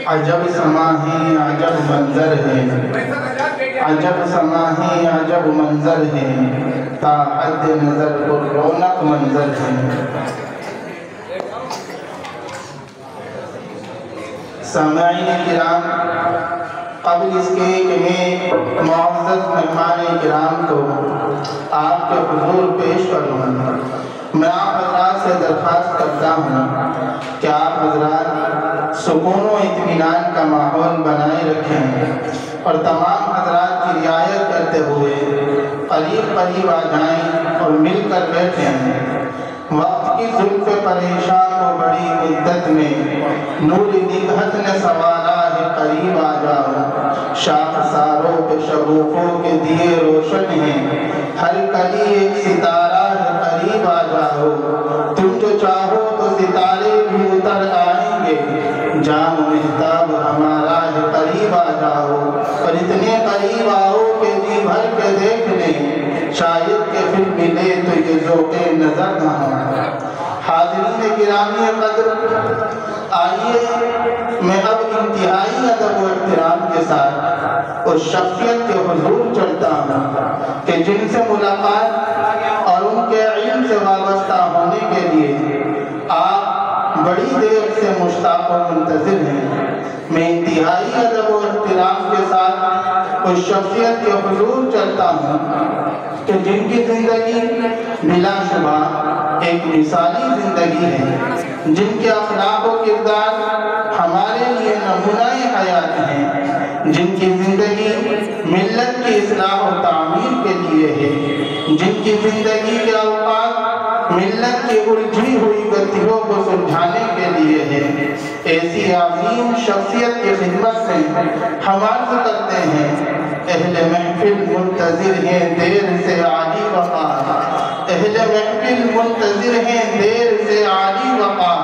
عجب سما ہے عجب منظر ہے، عجب سما ہے عجب منظر ہے، تا حد نظر پر رونق منظر ہے۔ سامعین کرام، قبل اس کے کہ میں معزز مہمان کرام کو آپ کے حضور پیش کروں، میں آپ حضرات سے درخواست کرتا ہوں کہ آپ حضرات سکون و اطمینان کا ماحول بنائے رکھیں اور تمام حضرات کی رعایت کرتے ہوئے قریب قریب آ جائیں اور مل کر بیٹھیں۔ وقت کی زلف پریشان کو بڑی مدت میں نور نگہت نے سوارا ہے، قریب آ جاؤ۔ شاخ ساروں پہ شگوفوں کے دیے روشن ہیں، ہر کلی ایک ستارہ ہے، قریب آ جاؤ۔ تم جو چاہو تو ستارے بھی اتر آئیں گے، جام مہتاب ہمارا ہے، قریب آ جاؤ۔ اور اتنے قریب آؤ کہ جی بھر کے دیکھ لیں، شاید کہ پھر ملے تو یہ ذوق نظر نہ ہو۔ حاضرین گرامی قدر، آئیے میں اب انتہائی ادب و احترام کے ساتھ اس شخصیت کے حضور چلتا ہوں کہ جن سے ملاقات اور ان کے علم سے وابستہ ہونے کے لیے آپ بڑی دیر سے مشتاق و منتظر ہیں۔ میں انتہائی ادب و احترام کے ساتھ اس شخصیت کے حضور چلتا ہوں کہ جن کی زندگی بلا شبہ ایک مثالی زندگی ہے، جن کے اخلاق و کردار ہمارے لیے نمونہ حیات ہیں، جن کی زندگی ملت کی اصلاح و تعمیر کے لیے ہے، جن کی زندگی کے اوقات ملت کی الجھی ہوئی گتھیوں کو سلجھانے کے لیے ہے۔ ایسی عظیم شخصیت کی خدمت میں ہم عرض کرتے ہیں، اہل محفل منتظر ہیں دیر سے عالی وقار، اہل محفل منتظر ہیں دیر سے عالی وقار،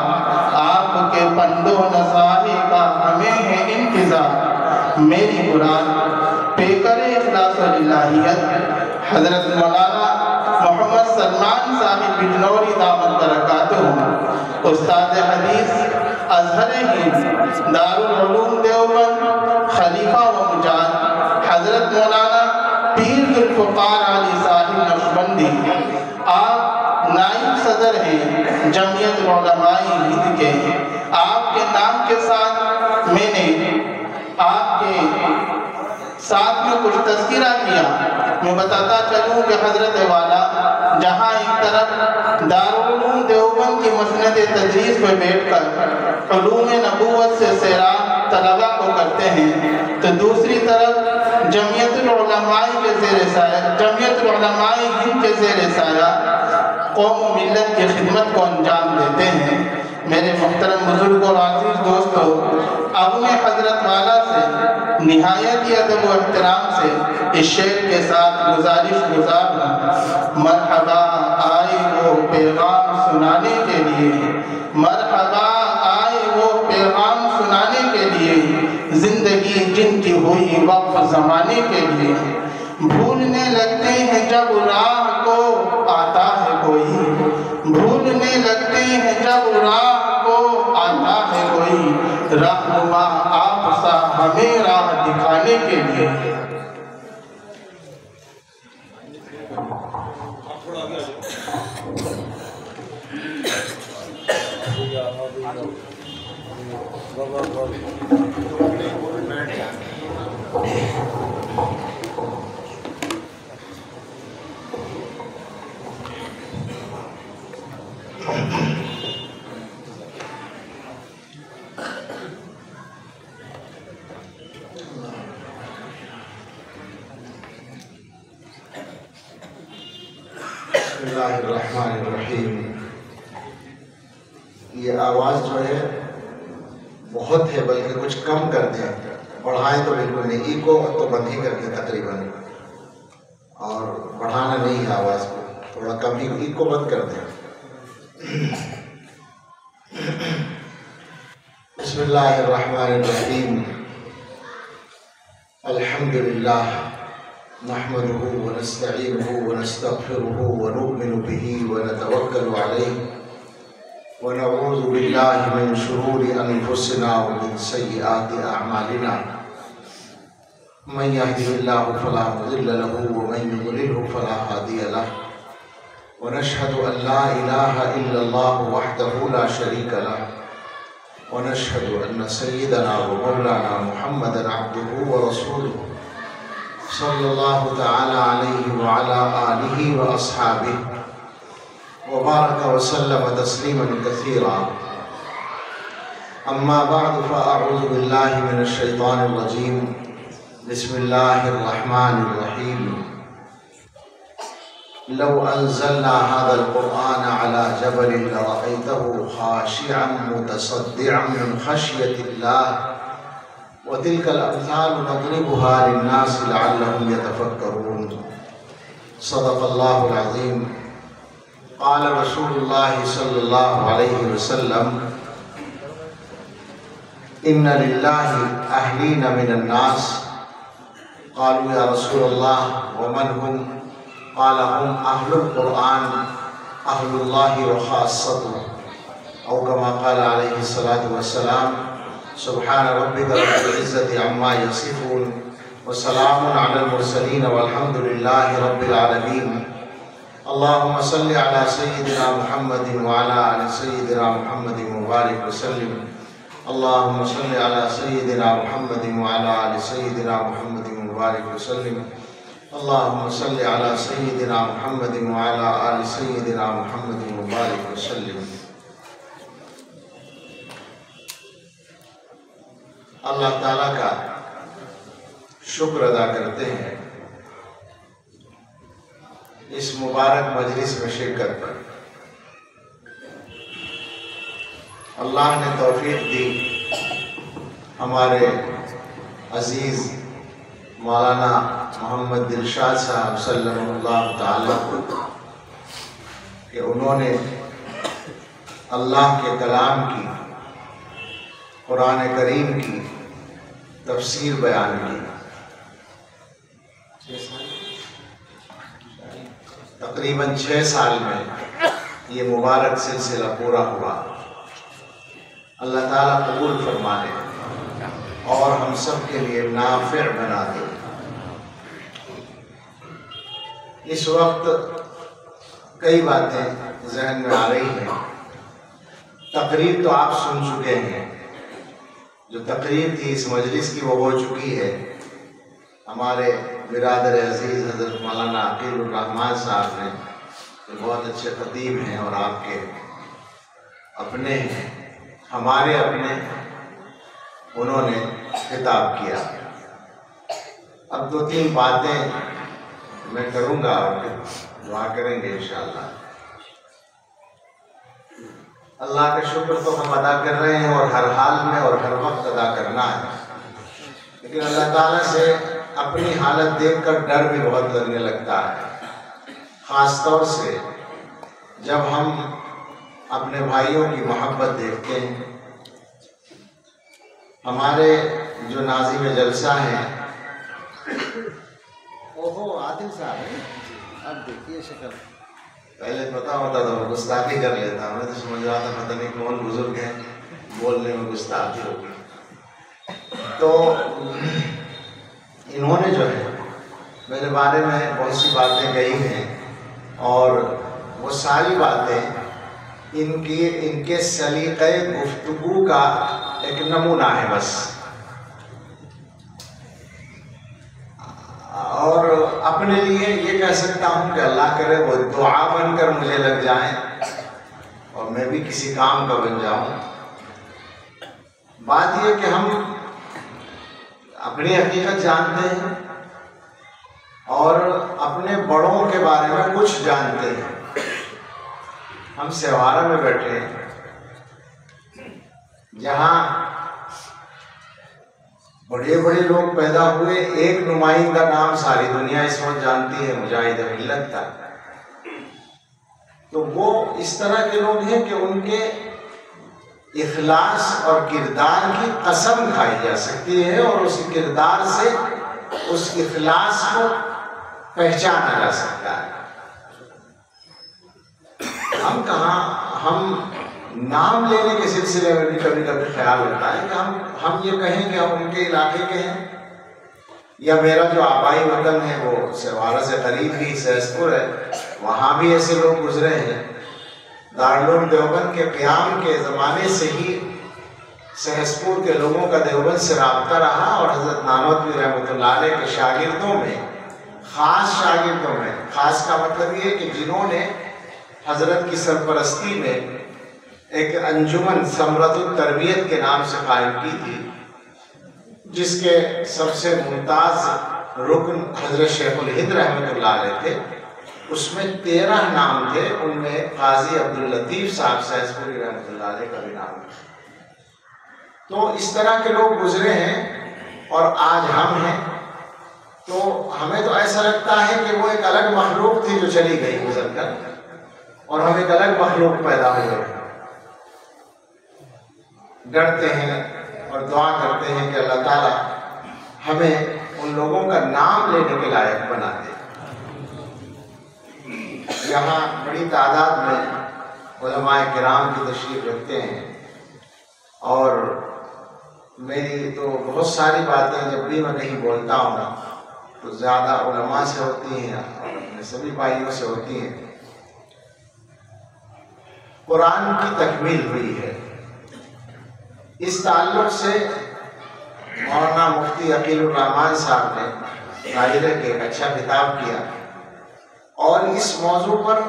آپ کے پند و نصائح کا ہمیں ہے انتظار۔ میری مراد پیکر اخلاص و للہیت حضرت مولانا محمد سلمان صاحب بجنوری دامت برکاتہ، استاد حدیث ازہر ہند دارالعلوم دیوبند، خلیفہ و مجاہد حضرت مولانا پیر ذوالفقار علی صاحب نقشبندی، آپ نائب صدر ہیں جمعیت علماء ہند کے۔ آپ کے نام کے ساتھ میں نے آپ کے ساتھ میں کچھ تذکرہ کیا۔ میں بتاتا چلوں کہ حضرت والا جہاں ایک طرف دارالعلوم دیوبند کی مسند تدریس پہ بیٹھ کر علوم نبوت سے سیراب طلبہ کو کرتے ہیں، تو دوسری طرف جمعیت العلماء کے زیر سایہ، جمعیت العلماء ہند کے زیر سایہ قوم و ملت کی خدمت کو انجام دیتے ہیں۔ میرے محترم بزرگ اور عزیز دوستو، اب میں حضرت والا سے نہایت ادب و احترام سے اس شعر کے ساتھ گزارش گزار ہوں، مرحبا آئے وہ پیغام سنانے کے لیے، مرحبا آئے وہ پیغام سنانے کے لیے، زندگی جن کی ہوئی وقف زمانے کے لیے۔ بھولنے لگتے ہیں جب راہ کو آتا ہے کوئی، بھولنے لگتے ہیں جب راہ کو آتا ہے کوئی، رہنما آپ سا ہمیں راہ دکھانے کے لیے۔ بسم اللہ الرحمن الرحیم۔ یہ آواز جو ہے بہت ہے، بلکہ کچھ کم کر دیں، بڑھائیں تو بالکل نہیں، ایکو تو بند ہی کر دیں تقریباً، اور بڑھانا نہیں ہے آواز کو، تھوڑا کم ہی، ایکو بند کر دیں۔ بسم اللہ الرحمن الرحیم۔ الحمدللہ نحمده ونستعینه ونستغفره ونؤمن به ونتوکل علیہ ونعوذ بالله من شرور أنفسنا ومن سيئات أعمالنا من يهده الله فلا مضل له ومن يضلله فلا هادي له ونشهد أن لا إله إلا الله وحده لا شريك له ونشهد أن سيدنا ومولانا محمدا عبده ورسوله صلى الله تعالى عليه وعلى آله وأصحابه وبارك وسلم تسليما كثيرا. أما بعد فأعوذ بالله من الشيطان الرجيم. بسم الله الرحمن الرحيم. لو أنزلنا هذا القرآن على جبل لرأيته خاشعا متصدعا من خشية الله وتلك الأمثال نضربها للناس لعلهم يتفكرون. صدق الله العظيم. قال رسول الله صلى الله عليه وسلم: إن لله أهلين من الناس. قالوا يا رسول الله ومن هم؟ قال هم أهل القرآن أهل الله وخاصته، أو كما قال عليه الصلاة والسلام: سبحان ربك رب العزة عما يصفون وسلام على المرسلين والحمد لله رب العالمين. اللهم صل على سيدنا محمد وعلى آل سيدنا محمد وبارك وسلم. اللهم صل على سيدنا محمد وعلى آل سيدنا محمد وبارك وسلم. اللهم صل على سيدنا محمد وعلى آل سيدنا محمد وبارك وسلم. اللہ تعالیٰ کا شکر ادا کرتے ہیں اس مبارک مجلس میں شرکت پر. اللہ نے توفیق دی ہمارے عزیز مولانا محمد دلشاد صاحب صلی اللہ تعالیٰ کو کہ انہوں نے اللہ کے کلام کی، قرآن کریم کی تفسیر بیان کی. تقریباً 6 سال میں یہ مبارک سلسلہ پورا ہوا. اللہ تعالیٰ قبول فرما لے اور ہم سب کے لیے نافع بنا دے. اس وقت کئی باتیں ذہن میں آ رہی ہیں. تقریر تو آپ سن چکے ہیں، جو تقریر تھی اس مجلس کی وہ ہو چکی ہے. ہمارے برادر عزیز حضرت مولانا عقیل الرحمان صاحب نے، جو بہت اچھے خطیب ہیں اور آپ کے اپنے ہیں، ہمارے اپنے، انہوں نے خطاب کیا. اب 2-3 باتیں میں کروں گا اور دعا کریں گے انشاءاللہ. اللہ کا شکر تو ہم ادا کر رہے ہیں اور ہر حال میں اور ہر وقت ادا کرنا ہے، لیکن اللہ تعالیٰ سے اپنی حالت دیکھ کر ڈر بھی بہت لگنے لگتا ہے، خاص طور سے جب ہم اپنے بھائیوں کی محبت دیکھتے ہیں. ہمارے جو ناظم جلسہ ہیں، عادل صاحب ہیں، اب دیکھیے شکل. پہلے پتا ہوتا تھا میں گستاخی کر لیتا، میں تو سمجھ رہا تھا پتہ نہیں کون بزرگ ہیں بولنے میں گستاخی ہوگی. تو انہوں نے جو ہے میرے بارے میں بہت سی باتیں کہی ہیں، اور وہ ساری باتیں ان کے سلیقہ گفتگو کا ایک نمونہ ہے بس. اور اپنے لیے یہ کہہ سکتا ہوں کہ اللہ کرے وہ دعا بن کر مجھے لگ جائیں اور میں بھی کسی کام کا بن جاؤں. بات یہ کہ ہم اپنی حقیقت جانتے ہیں اور اپنے بڑوں کے بارے میں کچھ جانتے ہیں. ہم سیوارہ میں بیٹھے ہیں جہاں بڑے بڑے لوگ پیدا ہوئے. ایک نمائندہ نام ساری دنیا اس وقت جانتی ہے، مجاہد ملت کا. تو وہ اس طرح کے لوگ ہیں کہ ان کے اخلاص اور کردار کی قسم کھائی جا سکتی ہے، اور اس کردار سے اس اخلاص کو پہچانا جا سکتا ہے. ہم کہاں، ہم نام لینے کے سلسلے میں بھی کبھی کبھی خیال ہوتا ہے کہ ہم یہ کہیں کہ ہم ان کے علاقے کے ہیں، یا میرا جو آبائی وطن ہے وہ سہوارا سے قریب ہی سہسپور ہے، وہاں بھی ایسے لوگ گزرے ہیں۔ دارالعلوم دیوبند کے قیام کے زمانے سے ہی سہسپور کے لوگوں کا دیوبند سے رابطہ رہا، اور حضرت نانوتوی رحمۃ اللہ علیہ کے شاگردوں میں، خاص شاگردوں میں، خاص کا مطلب یہ کہ جنہوں نے حضرت کی سرپرستی میں ایک انجمن ثمرۃ التربیت کے نام سے قائم کی تھی، جس کے سب سے ممتاز رکن حضرت شیخ الہند رحمۃ اللہ علیہ تھے، اس میں 13 نام تھے، ان میں قاضی عبداللطیف صاحب سہسپوری رحمۃ اللہ علیہ کا بھی نام ہے۔ تو اس طرح کے لوگ گزرے ہیں اور آج ہم ہیں، تو ہمیں تو ایسا لگتا ہے کہ وہ ایک الگ مخلوق تھی جو چلی گئی گزر کر، اور ہم ایک الگ مخلوق پیدا ہوئے۔ ڈرتے ہیں اور دعا کرتے ہیں کہ اللہ تعالیٰ ہمیں ان لوگوں کا نام لینے کے لائق بنا دے۔ یہاں بڑی تعداد میں علماء کرام کی تشریف رکھتے ہیں، اور میری تو بہت ساری باتیں جب بھی میں کہیں بولتا ہوں تو زیادہ علماء سے ہوتی ہیں اور اپنے سبھی بھائیوں سے ہوتی ہیں۔ قرآن کی تکمیل ہوئی ہے، اس تعلق سے مولانا مفتی عقیل الرحمان صاحب نے ظاہرہ کے ایک اچھا خطاب کیا، اور اس موضوع پر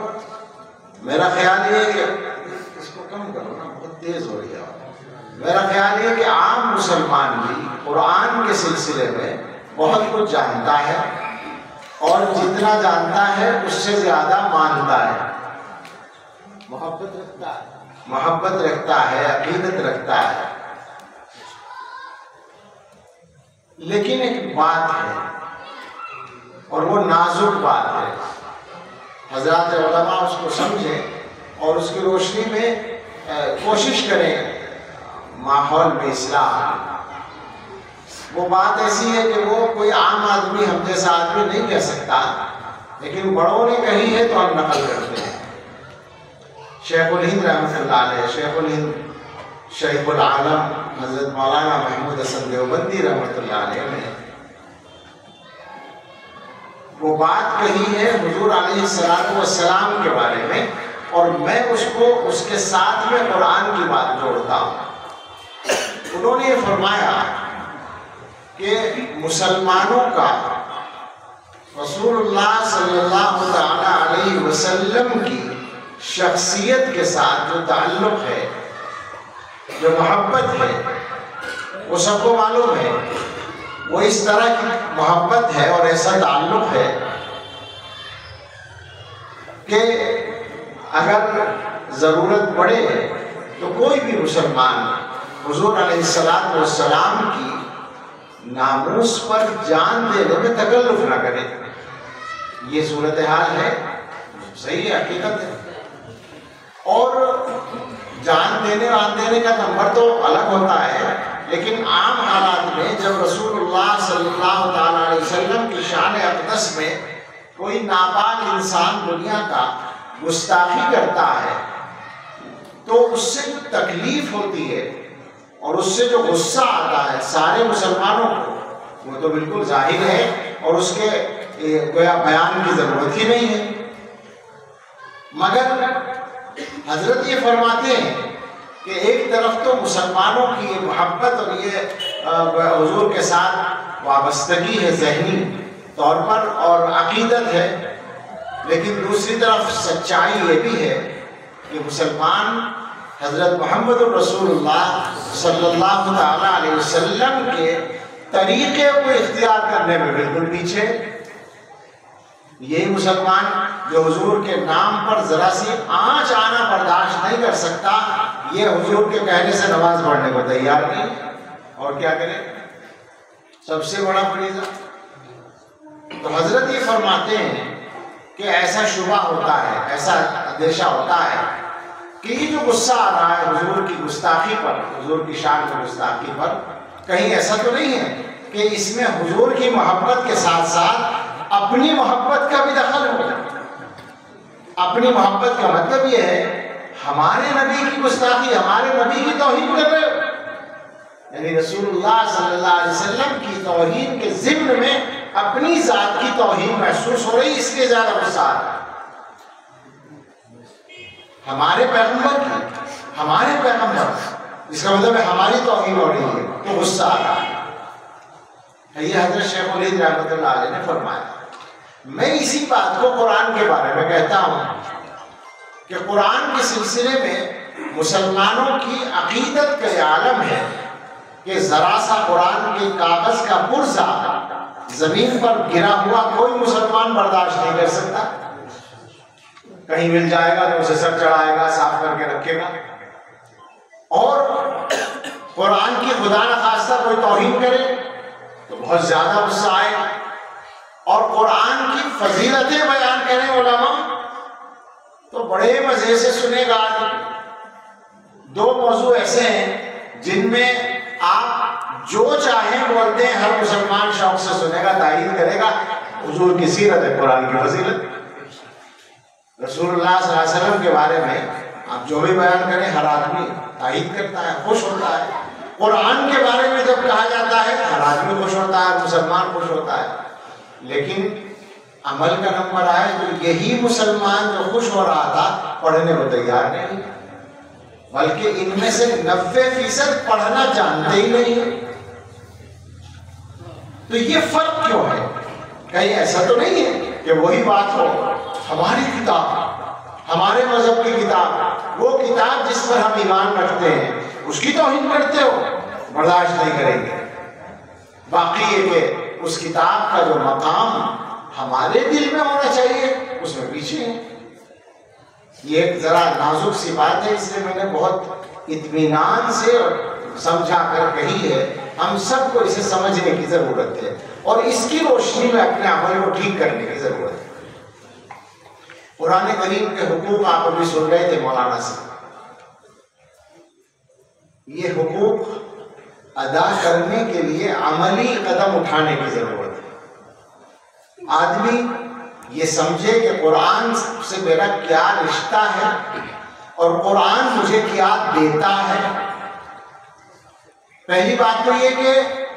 میرا خیال یہ ہے کہ اس کو کم کرو نا، بہت تیز ہو رہی ہے۔ میرا خیال یہ کہ عام مسلمان بھی قرآن کے سلسلے میں بہت کچھ جانتا ہے، اور جتنا جانتا ہے اس سے زیادہ مانتا ہے، محبت رکھتا ہے، عقیدت رکھتا ہے۔ لیکن ایک بات ہے، اور وہ نازک بات ہے، حضرات علماء اس کو سمجھیں اور اس کی روشنی میں کوشش کریں ماحول میں اصلاح۔ وہ بات ایسی ہے کہ وہ کوئی عام آدمی، ہم جیسا آدمی نہیں کہہ سکتا، لیکن بڑوں نے کہی ہے تو ہم نقل کرتے ہیں۔ شیخ الہند رحمۃ اللہ علیہ، شیخ الہند شیخ العالم حضرت مولانا محمود حسن دیوبندی رحمۃ اللہ علیہ نے وہ بات کہی ہے حضور علیہ السلام کے بارے میں، اور میں اس کو اس کے ساتھ میں قرآن کی بات جوڑتا ہوں۔ انہوں نے یہ فرمایا کہ مسلمانوں کا رسول اللہ صلی اللہ تعالی علیہ وسلم کی شخصیت کے ساتھ جو تعلق ہے، جو محبت ہے، وہ سب کو معلوم ہے، وہ اس طرح کی محبت ہے اور ایسا تعلق ہے کہ اگر ضرورت پڑے تو کوئی بھی مسلمان حضور علیہ السلام کی ناموس پر جان دینے میں تکلف نہ کرے۔ یہ صورتحال ہے، صحیح ہے، حقیقت ہے۔ اور جان دینے وان دینے کا نمبر تو الگ ہوتا ہے، لیکن عام حالات میں جب رسول اللہ صلی اللہ تعالیٰ علیہ وسلم کی شان اقدس میں کوئی ناپاک انسان دنیا کا گستاخی کرتا ہے تو اس سے جو تکلیف ہوتی ہے اور اس سے جو غصہ آتا ہے سارے مسلمانوں کو، وہ تو بالکل ظاہر ہے، اور اس کے گویا بیان کی ضرورت ہی نہیں ہے۔ مگر حضرت یہ فرماتے ہیں کہ ایک طرف تو مسلمانوں کی یہ محبت اور یہ حضور کے ساتھ وابستگی ہے ذہنی طور پر اور عقیدت ہے، لیکن دوسری طرف سچائی یہ بھی ہے کہ مسلمان حضرت محمد الرسول اللہ صلی اللہ تعالیٰ علیہ وسلم کے طریقے کو اختیار کرنے میں بالکل پیچھے۔ یہی مسلمان جو حضور کے نام پر ذرا سی آنچ آنا برداشت نہیں کر سکتا، یہ حضور کے کہنے سے نماز پڑھنے کو تیار نہیں، اور کیا کرے، سب سے بڑا فریضہ۔ تو حضرت یہ فرماتے ہیں کہ ایسا شبہ ہوتا ہے، ایسا اندیشہ ہوتا ہے کہ یہ جو غصہ آ رہا ہے حضور کی گستاخی پر، حضور کی شان کی گستاخی پر، کہیں ایسا تو نہیں ہے کہ اس میں حضور کی محبت کے ساتھ ساتھ اپنی محبت کا بھی دخل ہو۔ اپنی محبت کا مطلب یہ ہے ہمارے نبی کی گستاخی، ہمارے نبی کی توہین کر رہے ہو؟ یعنی رسول اللہ صلی اللہ علیہ وسلم کی توہین کے ضمن میں اپنی ذات کی توہین محسوس ہو رہی، اس لیے زیادہ غصہ آ رہا ہے۔ ہمارے پیغمبر کی، ہمارے پیغمبر، اس کا مطلب ہے ہماری توہین ہو رہی ہے تو غصہ آ رہا ہے۔ یہ حضرت شیخ الہند رحمۃ اللہ علیہ نے فرمایا۔ میں اسی بات کو قرآن کے بارے میں کہتا ہوں کہ قرآن کے سلسلے میں مسلمانوں کی عقیدت کا یہ عالم ہے کہ ذرا سا قرآن کے کاغذ کا پرزہ زمین پر گرا ہوا کوئی مسلمان برداشت نہیں کر سکتا۔ کہیں مل جائے گا تو اسے سر چڑھائے گا، صاف کر کے رکھے گا، اور قرآن کی خدا نخواستہ کوئی توہین کرے تو بہت زیادہ غصہ آئے، اور قرآن کی فضیلتیں بیان کریں علماء تو بڑے مزے سے سنے گا۔ دو موضوع ایسے ہیں جن میں آپ جو چاہیں بولتے ہیں، ہر مسلمان شوق سے سنے گا، تائید کرے گا۔ حضور کی سیرت ہے، قرآن کی فضیلت، رسول اللہ صلی اللہ علیہ وسلم کے بارے میں آپ جو بھی بیان کریں ہر آدمی تائید کرتا ہے، خوش ہوتا ہے۔ قرآن کے بارے میں جب کہا جاتا ہے ہر آدمی خوش ہوتا ہے، مسلمان خوش ہوتا ہے، لیکن عمل کا نمبر آئے تو یہی مسلمان جو خوش ہو رہا تھا پڑھنے کو تیار نہیں، بلکہ ان میں سے 90% پڑھنا جانتے ہی نہیں ہے۔ تو یہ فرق کیوں ہے؟ کہیں ایسا تو نہیں ہے کہ وہی بات ہو، ہماری کتاب، ہمارے مذہب کی کتاب، وہ کتاب جس پر ہم ایمان رکھتے ہیں، اس کی توہین کرتے ہو، برداشت نہیں کریں گے۔ باقی یہ کہ اس کتاب کا جو مقام ہمارے دل میں ہونا چاہیے اس میں پیچھے ہیں۔ یہ ایک ذرا نازک سی بات ہے، اس لیے میں نے بہت اطمینان سے سمجھا کر کہی ہے۔ ہم سب کو اسے سمجھنے کی ضرورت ہے اور اس کی روشنی میں اپنے عمل کو ٹھیک کرنے کی ضرورت ہے۔ قرآن کریم کے حقوق آپ ابھی سن رہے تھے مولانا سے، یہ حقوق ادا کرنے کے لیے عملی قدم اٹھانے کی ضرورت ہے۔ آدمی یہ سمجھے کہ قرآن سے میرا کیا رشتہ ہے اور قرآن مجھے کیا دیتا ہے۔ پہلی بات تو یہ کہ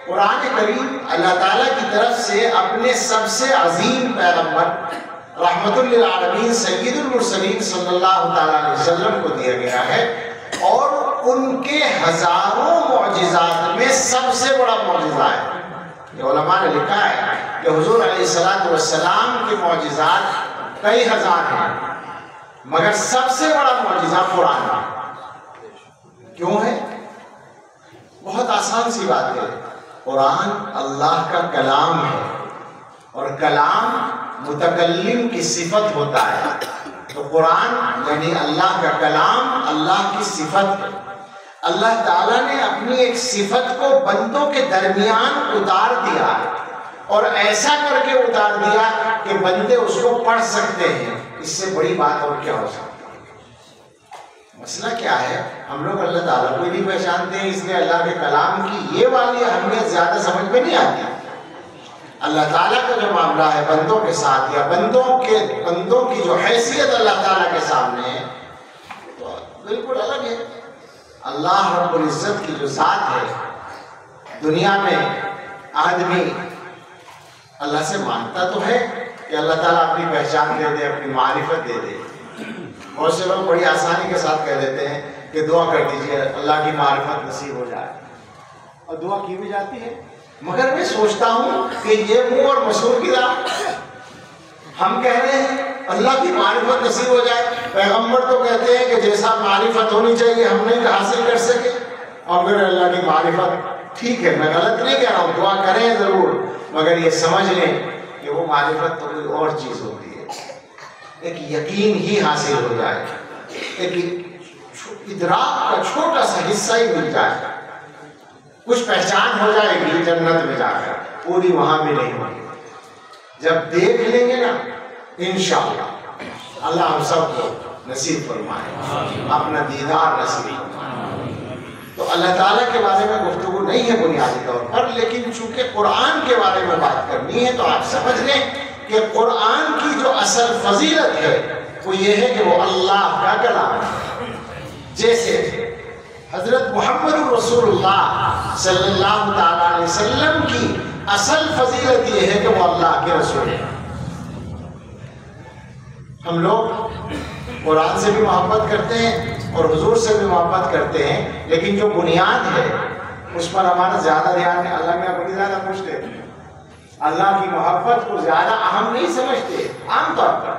قرآن کریم اللہ تعالیٰ کی طرف سے اپنے سب سے عظیم پیغمبر رحمت للعالمین سید المرسلین صلی اللہ تعالیٰ علیہ وسلم کو دیا گیا ہے، اور ان کے ہزاروں معجزات میں سب سے بڑا معجزہ ہے۔ یہ علماء نے لکھا ہے کہ حضور علیہ السلام کے معجزات کئی ہزار ہیں، مگر سب سے بڑا معجزہ قرآن ہے۔ کیوں ہے؟ بہت آسان سی بات ہے، قرآن اللہ کا کلام ہے، اور کلام متکلم کی صفت ہوتا ہے، تو قرآن یعنی اللہ کا کلام اللہ کی صفت ہے۔ اللہ تعالیٰ نے اپنی ایک صفت کو بندوں کے درمیان اتار دیا، اور ایسا کر کے اتار دیا کہ بندے اس کو پڑھ سکتے ہیں۔ اس سے بڑی بات اور کیا ہو سکتی ہے؟ مسئلہ کیا ہے؟ ہم لوگ اللہ تعالیٰ کو نہیں پہچانتے ہیں، اس لیے اللہ کے کلام کی یہ والی اہمیت زیادہ سمجھ میں نہیں آتی۔ اللہ تعالیٰ کا جو معاملہ ہے بندوں کے ساتھ، یا بندوں کی جو حیثیت اللہ تعالیٰ کے سامنے ہے، تو بالکل الگ ہے۔ اللہ رب العزت کی جو ذات ہے، دنیا میں آدمی اللہ سے مانگتا تو ہے کہ اللہ تعالیٰ اپنی پہچان دے دے، اپنی معرفت دے دے۔ بہت سے لوگ بڑی آسانی کے ساتھ کہہ دیتے ہیں کہ دعا کر دیجیے اللہ کی معرفت نصیب ہو جائے، اور دعا کی بھی جاتی ہے، مگر میں سوچتا ہوں کہ یہ منہ اور مسور کی بات۔ ہم کہہ رہے ہیں اللہ کی معرفت نصیب ہو جائے، پیغمبر تو کہتے ہیں کہ جیسا معرفت ہونی چاہیے ہم نہیں حاصل کر سکے، اور پھر اللہ کی معرفت، ٹھیک ہے میں غلط نہیں کہہ رہا ہوں، دعا کریں ضرور، مگر یہ سمجھ لیں کہ وہ معرفت تو کوئی اور چیز ہوتی ہے۔ ایک یقین ہی حاصل ہو جائے، ایک ادراک کا چھوٹا سا حصہ ہی مل جائے، کچھ پہچان ہو جائے گی جنت میں جا کر، پوری وہاں بھی نہیں ہوگی۔ جب دیکھ لیں گے نا انشاءاللہ اللہ ہم سب کو نصیب فرمائے، اپنا دیدار نصیب فرمائے۔ تو اللہ تعالیٰ کے بارے میں گفتگو نہیں ہے بنیادی طور پر، لیکن چونکہ قرآن کے بارے میں بات کرنی ہے تو آپ سمجھ لیں کہ قرآن کی جو اصل فضیلت ہے وہ یہ ہے کہ وہ اللہ کا کلام ہے۔ جیسے حضرت محمد رسول اللہ صلی اللہ تعالیٰ علیہ وسلم کی اصل فضیلت یہ ہے کہ وہ اللہ کے رسول ہیں۔ ہم لوگ قرآن سے بھی محبت کرتے ہیں اور حضور سے بھی محبت کرتے ہیں، لیکن جو بنیاد ہے اس پر ہمارا زیادہ دھیان ہے۔ اللہ میں بڑی زیادہ پوچھتے ہیں، اللہ کی محبت کو زیادہ اہم نہیں سمجھتے عام طور پر۔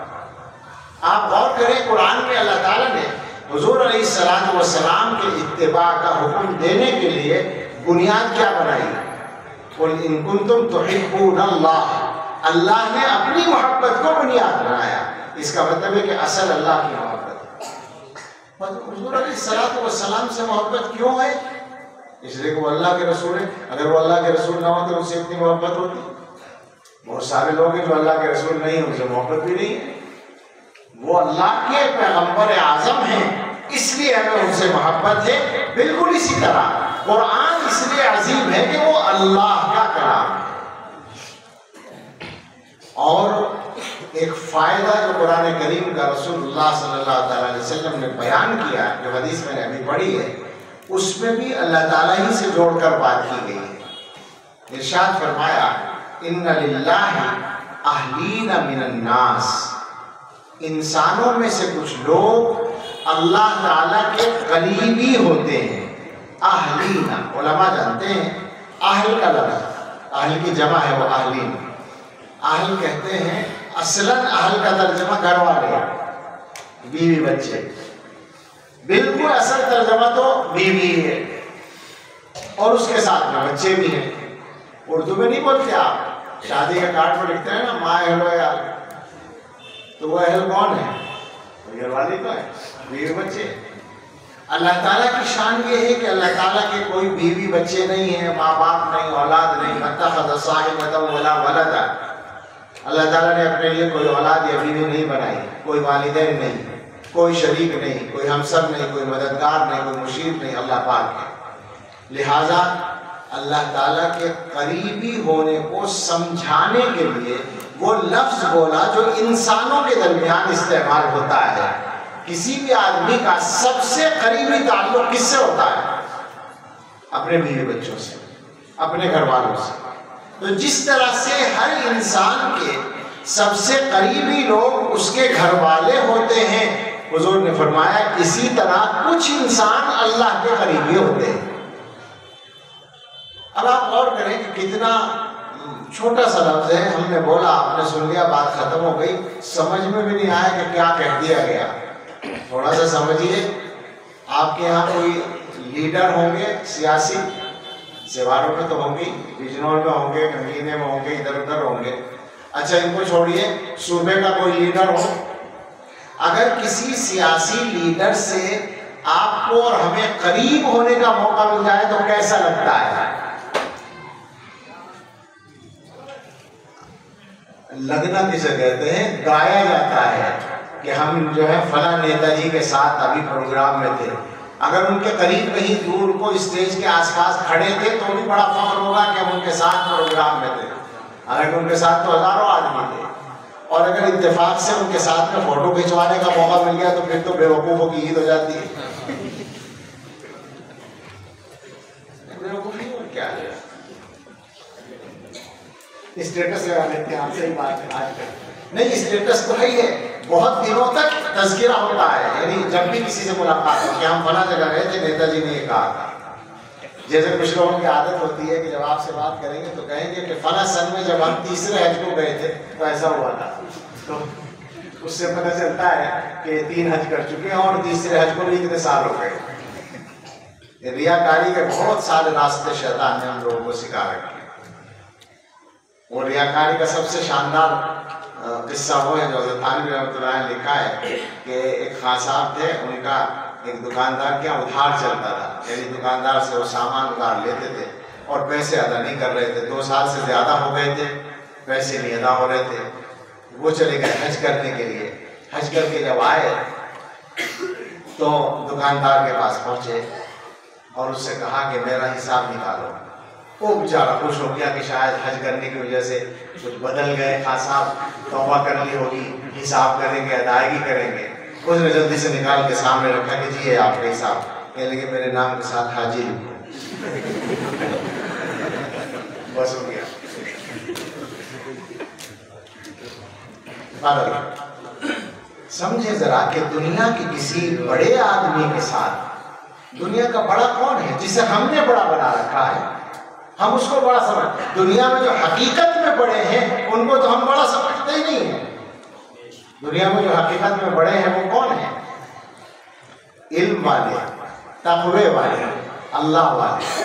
آپ غور کریں، قرآن میں اللہ تعالیٰ نے حضور علیہ السلام کے اتباع کا حکم دینے کے لیے بنیاد کیا بنائی؟ قُلْ إِن كُنتُمْ تُحِبُّونَ اللَّهَ، اللہ نے اپنی محبت کو بنیاد بنایا۔ اس کا مطلب ہے کہ اصل اللہ کی محبت۔ حضور علیہ السلام سے محبت کیوں ہے؟ اس لیے کہ وہ اللہ کے رسول ہے۔ اگر وہ اللہ کے رسول نہ ہو تو ان سے اتنی محبت ہوتی؟ بہت سارے لوگ ہیں جو اللہ کے رسول نہیں ہیں، ان سے محبت بھی نہیں ہے۔ وہ اللہ کے پیغمبر اعظم ہیں، اس لیے ہمیں ان سے محبت ہے۔ بالکل اسی طرح قرآن اس لیے عظیم ہے کہ وہ اللہ کا کلام ہے۔ اور ایک فائدہ جو قرآن کریم کا رسول اللہ صلی اللہ تعالیٰ علیہ وسلم نے بیان کیا، جو حدیث میں نے ابھی پڑھی ہے، اس میں بھی اللہ تعالیٰ ہی سے جوڑ کر بات کی گئی ہے۔ ارشاد فرمایا، اِنَّ لِلَّهِ أَهْلِينَ مِنَ النَّاسِ، انسانوں میں سے کچھ لوگ اللہ تعالیٰ کے قریبی ہوتے ہیں۔ اہلین، علماء جانتے ہیں اہل کا لفظ، اہل کی جمع ہے وہ اہلین۔ اہل کہتے ہیں، اصلاً اہل کا ترجمہ گھر والے، بیوی بچے، بالکل اصل ترجمہ تو بیوی ہے اور اس کے ساتھ میں بچے بھی ہیں۔ اردو میں نہیں بولتے آپ، شادی کا کارڈ پر لکھتے ہیں نا ماں اہل و عیال، تو وہ اہل کون ہے؟ گھر والی تو ہے، بیوی بچے۔ اللہ تعالیٰ کی شان یہ ہے کہ اللہ تعالیٰ کے کوئی بیوی بچے نہیں ہیں، ماں باپ نہیں، اولاد نہیں۔ مَتَّخَذَ صَاحِبَةً وَلَا وَلَدًا، اللہ تعالیٰ نے اپنے لیے کوئی اولاد یا بیوی نہیں بنائی، کوئی والدین نہیں، کوئی شریک نہیں، کوئی ہمسر نہیں، کوئی مددگار نہیں، کوئی مشیر نہیں، اللہ پاک ہے۔ لہٰذا اللہ تعالیٰ کے قریبی ہونے کو سمجھانے کے لیے وہ لفظ بولا جو انسانوں کے درمیان استعمال ہوتا ہے۔ کسی بھی آدمی کا سب سے قریبی تعلق کس سے ہوتا ہے؟ اپنے بیوی بچوں سے، اپنے گھر والوں سے۔ تو جس طرح سے ہر انسان کے سب سے قریبی لوگ اس کے گھر والے ہوتے ہیں، حضور نے فرمایا اسی طرح کچھ انسان اللہ کے قریبی ہوتے ہیں۔ اب آپ غور کریں کہ کتنا چھوٹا سا لفظ ہے، ہم نے بولا، آپ نے سن لیا، بات ختم ہو گئی، سمجھ میں بھی نہیں آیا کہ کیا کہہ دیا گیا۔ تھوڑا سا سمجھیے، آپ کے یہاں کوئی لیڈر ہوں گے سیاسی، سیواروں میں تو ہوں گی، بجنور میں ہوں گے، گنگینے میں ہوں گے، ادھر ادھر ہوں گے۔ اچھا ان کو چھوڑیے، صوبے کا کوئی لیڈر ہو، اگر کسی سیاسی لیڈر سے آپ کو اور ہمیں قریب ہونے کا موقع مل جائے تو کیسا لگتا ہے؟ لگنا کسے کہتے ہیں؟ گایا جاتا ہے کہ ہم جو ہے فلاں نیتا جی کے ساتھ ابھی پروگرام میں تھے۔ اگر ان کے قریب کہیں دور کو اسٹیج کے آس پاس کھڑے تھے تو بھی بڑا فخر ہوگا کہ ہم ان کے ساتھ پروگرام میں تھے، حالانکہ ان کے ساتھ تو ہزاروں آدمی تھے۔ اور اگر اتفاق سے ان کے ساتھ میں فوٹو کھنچوانے کا موقع مل گیا تو پھر تو بے وقوفوں کی عید ہو جاتی ہے۔ بے وقوفی اور کیا ہے؟ اسٹیٹس لگا لیتے ہیں، آپ سے ہی بات ہے آج کل۔ نہیں، اسٹیٹس تو ہے ہی ہے، بہت دنوں تک تذکرہ ہوتا ہے، یعنی جب بھی کسی سے ملاقات ہو کہ ہم فلاں جگہ گئے تھے، نیتا جی نے یہ کہا تھا۔ جیسے کچھ لوگوں کی عادت ہوتی ہے کہ جب آپ سے بات کریں گے تو کہیں گے کہ فلاں سن میں جب ہم تیسرے حج کو گئے تھے تو ایسا ہوا تھا۔ تو اس سے پتہ چلتا ہے کہ 3 حج کر چکے ہیں اور تیسرے حج کو بھی کتنے سال ہو گئے۔ ریاکاری کے بہت سارے راستے شیطان نے ہم لوگوں کو سکھا رکھے ہیں۔ اور ریاکاری کا سب سے شاندار قصہ وہ ہے جو حضرت تھانوی رحمۃ اللہ نے لکھا ہے کہ ایک خان صاحب تھے، ان کا ایک دکاندار کیا ادھار چلتا تھا، یعنی دکاندار سے وہ سامان ادھار لیتے تھے اور پیسے ادا نہیں کر رہے تھے، 2 سال سے زیادہ ہو گئے تھے، پیسے نہیں ادا ہو رہے تھے۔ وہ چلے گئے حج کرنے کے لیے۔ حج کر کے جب آئے تو دکاندار کے پاس پہنچے اور اس سے کہا کہ میرا حساب نکالو۔ وہ بیچارہ خوش ہو گیا کہ شاید حج کرنے کی وجہ سے کچھ بدل گئے، خان صاحب توبہ کر لی ہوگی، حساب کریں گے، ادائیگی کریں گے۔ اس نے جلدی سے نکال کے سامنے رکھا کہ جی یہ آپ کا حساب. کہنے لگے میرے نام کے ساتھ حاجی لکھو. بس ہو گیا. سمجھے ذرا کہ دنیا کے کسی بڑے آدمی کے ساتھ، دنیا کا بڑا کون ہے جسے ہم نے بڑا بنا رکھا ہے؟ ہم اس کو بڑا سمجھتے ہیں. دنیا میں جو حقیقت میں بڑے ہیں ان کو تو ہم بڑا سمجھتے ہی نہیں ہیں. دنیا میں جو حقیقت میں بڑے ہیں وہ کون ہیں؟ علم والے، تقوی والے، اللہ والے.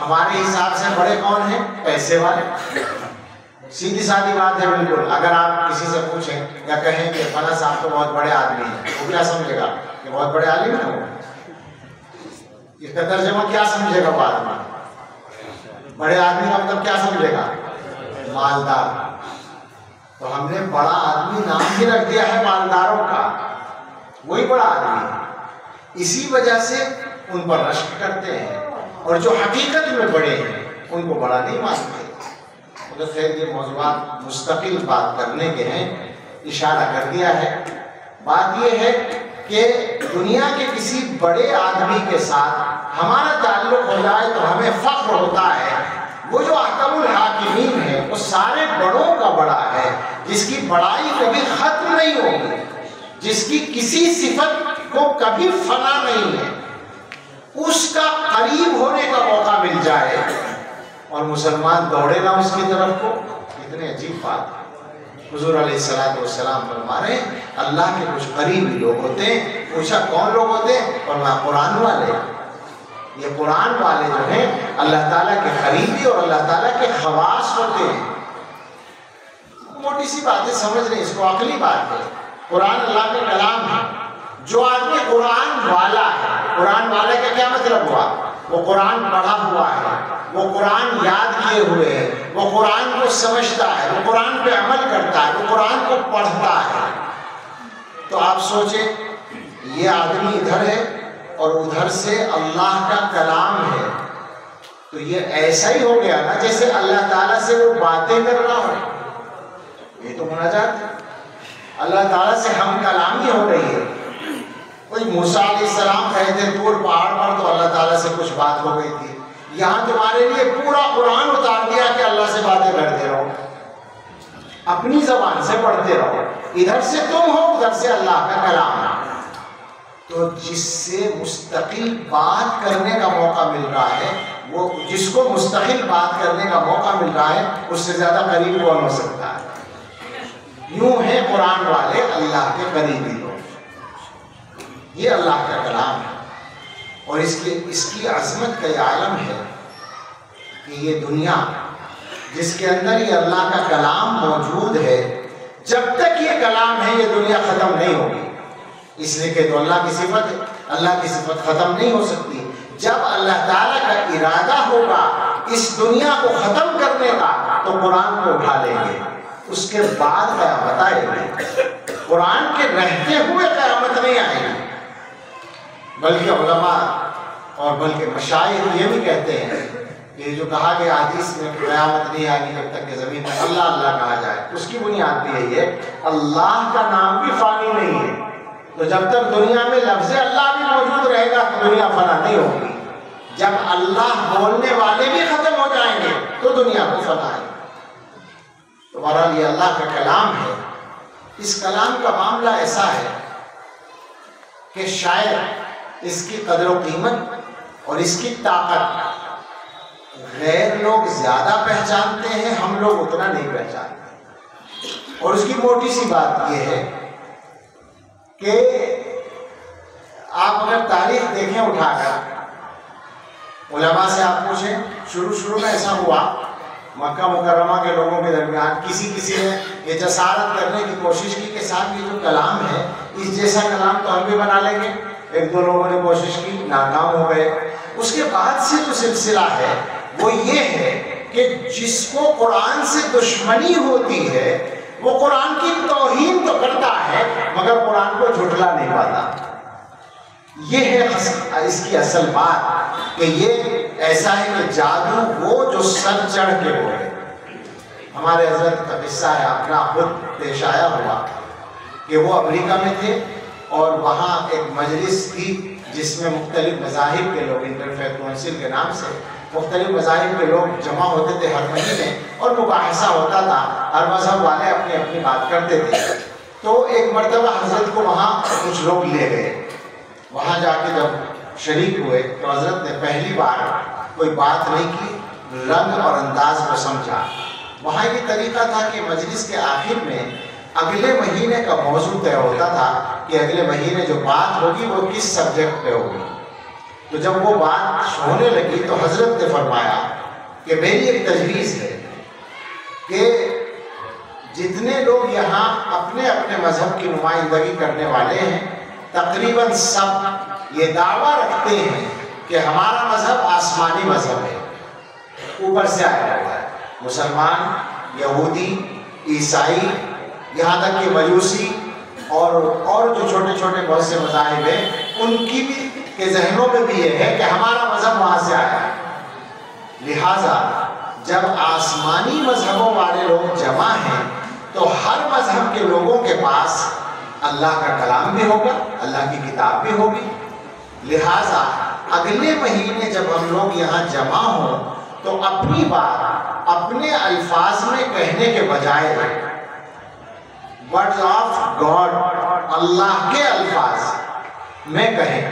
ہمارے حساب سے بڑے کون ہیں؟ پیسے والے. سیدھی سادی بات ہے بالکل. اگر آپ کسی سے پوچھیں یا کہیں کہ فلاں صاحب تو بہت بڑے آدمی ہیں، وہ کیا سمجھے گا؟ کہ بہت بڑے عالم ہیں وہ. اس کا ترجمہ کیا سمجھے گا وہ آدمی؟ بڑے آدمی کا مطلب کیا سمجھے گا؟ مالدار. تو ہم نے بڑا آدمی نام ہی رکھ دیا ہے مالداروں کا، وہی بڑا آدمی ہے. اسی وجہ سے ان پر رشک کرتے ہیں، اور جو حقیقت میں بڑے ہیں ان کو بڑا نہیں مانتے. خیر یہ موضوعات مستقل بات کرنے کے ہیں، اشارہ کر دیا ہے. بات یہ ہے کہ دنیا کے کسی بڑے آدمی کے ساتھ ہمارا تعلق ہو جائے تو ہمیں فخر ہوتا ہے. وہ جو احکم الحاکمین ہے وہ سارے بڑوں کا بڑا ہے، جس کی بڑائی کبھی ختم نہیں ہوگی، جس کی کسی صفت کو کبھی فنا نہیں ہے. اس کا قریب ہونے کا موقع مل جائے اور مسلمان دوڑے نہ اس کی طرف کو. اتنے عجیب بات ہے. حضور علیہ السلام فرما رہے ہیں اللہ کے کچھ قریبی لوگ ہوتے ہیں. پوچھا کون لوگ ہوتے ہیں؟ فرمایا قرآن والے. یہ قرآن والے جو ہیں اللہ تعالیٰ کے قریبی اور اللہ تعالیٰ کے خواص ہوتے ہیں. موٹی سی باتیں سمجھ رہے ہیں، اس کو عقلی بات ہے. قرآن اللہ کا کلام ہے. جو آدمی قرآن والا ہے، قرآن والے کا کیا مطلب ہوا؟ وہ قرآن پڑھا ہوا ہے، وہ قرآن یاد کیے ہوئے ہے، وہ قرآن کو سمجھتا ہے، وہ قرآن پہ عمل کرتا ہے، وہ قرآن کو پڑھتا ہے. تو آپ سوچیں یہ آدمی ادھر ہے اور ادھر سے اللہ کا کلام ہے، تو یہ ایسا ہی ہو گیا نا جیسے اللہ تعالیٰ سے وہ باتیں کر رہا ہو. یہ تو مناجات ہے. اللہ تعالیٰ سے ہم کلامی ہو رہی ہے. کوئی موسیٰ علیہ السلام کہے تھے طور پہاڑ پر تو اللہ تعالیٰ سے کچھ بات ہو گئی تھی. یہاں تمہارے لیے پورا قرآن اتار دیا کہ اللہ سے باتیں کرتے رہو، اپنی زبان سے پڑھتے رہو. ادھر سے تم ہو، ادھر سے اللہ کا کلام. تو جس سے مستقل بات کرنے کا موقع مل رہا ہے، وہ جس کو مستقل بات کرنے کا موقع مل رہا ہے، اس سے زیادہ قریب کون ہو سکتا ہے؟ یوں ہے قرآن والے اللہ کے قریبی لوگ. یہ اللہ کا کلام ہے اور اس کی عظمت کا یہ عالم ہے کہ یہ دنیا جس کے اندر یہ اللہ کا کلام موجود ہے، جب تک یہ کلام ہے یہ دنیا ختم نہیں ہوگی. اس لیے کہ تو اللہ کی صفت ہے، اللہ کی صفت ختم نہیں ہو سکتی. جب اللہ تعالیٰ کا ارادہ ہوگا اس دنیا کو ختم کرنے کا تو قرآن کو اٹھا لیں گے. اس کے بعد قیامت آئے گی. قرآن کے رہتے ہوئے قیامت نہیں آئے گی. بلکہ علماء اور بلکہ مشائخ یہ بھی کہتے ہیں کہ جو کہا گیا حدیث میں قیامت نہیں آئے گی جب تک کہ زمین میں اللہ اللہ کہا جائے، اس کی بنیاد بھی یہی ہے اللہ کا نام بھی فانی نہیں ہے. تو جب تک دنیا میں لفظ اللہ بھی موجود رہے گا تو دنیا فنا نہیں ہوگی. جب اللہ بولنے والے بھی ختم ہو جائیں گے تو دنیا کو فنا ہے. تو بہرحال یہ اللہ کا کلام ہے. اس کلام کا معاملہ ایسا ہے کہ شاید اس کی قدر و قیمت اور اس کی طاقت غیر لوگ زیادہ پہچانتے ہیں، ہم لوگ اتنا نہیں پہچانتے. اور اس کی موٹی سی بات یہ ہے کہ آپ اگر تاریخ دیکھیں اٹھا کر، علماء سے آپ پوچھیں، شروع میں ایسا ہوا مکہ مکرمہ کے لوگوں کے درمیان کسی نے یہ جسارت کرنے کی کوشش کی کہ صاحب یہ جو کلام ہے اس جیسا کلام تو ہم بھی بنا لیں گے. ایک دو لوگوں نے کوشش کی، ناکام ہو گئے. اس کے بعد سے جو سلسلہ ہے وہ یہ ہے کہ جس کو قرآن سے دشمنی ہوتی ہے وہ قرآن کی توہین تو کرتا ہے مگر قرآن کو جھٹلا نہیں پاتا. یہ ہے اس کی اصل بات کہ یہ ایسا ہے کہ جادو وہ جو سر چڑھ کے بولے. ہمارے حضرت کا قصہ ہے، اپنا خود پیش آیا ہوا کہ وہ امریکہ میں تھے اور وہاں ایک مجلس تھی جس میں مختلف مذاہب کے لوگ، انٹرفیتھ کونسل کے نام سے مختلف مذاہب کے لوگ جمع ہوتے تھے ہر مہینے، اور مباحثہ ہوتا تھا، ہر مذہب والے اپنی اپنی بات کرتے تھے۔ تو ایک مرتبہ حضرت کو وہاں کچھ لوگ لے گئے، وہاں جا کے جب شریک ہوئے تو حضرت نے پہلی بار کوئی بات نہیں کی، رنگ اور انداز کو سمجھا۔ وہاں یہ طریقہ تھا کہ مجلس کے آخر میں اگلے مہینے کا موضوع طے ہوتا تھا کہ اگلے مہینے جو بات ہوگی وہ کس سبجیکٹ پہ ہوگی۔ تو جب وہ بات ہونے لگی تو حضرت نے فرمایا کہ میری ایک تجویز ہے کہ جتنے لوگ یہاں اپنے اپنے مذہب کی نمائندگی کرنے والے ہیں، تقریباً سب یہ دعویٰ رکھتے ہیں کہ ہمارا مذہب آسمانی مذہب ہے، اوپر سے آیا ہوا ہے۔ مسلمان، یہودی، عیسائی، یہاں تک کہ مجوسی اور جو چھوٹے چھوٹے بہت سے مذاہب ہیں، ان کی بھی کے ذہنوں میں بھی یہ ہے کہ ہمارا مذہب وہاں سے آیا ہے۔ لہٰذا جب آسمانی مذہبوں والے لوگ جمع ہیں تو ہر مذہب کے لوگوں کے پاس اللہ کا کلام بھی ہوگا، اللہ کی کتاب بھی ہوگی۔ لہٰذا اگلے مہینے جب ہم لوگ یہاں جمع ہوں تو اپنی بات اپنے الفاظ میں کہنے کے بجائے ورڈز آف گاڈ، اللہ کے الفاظ میں کہیں۔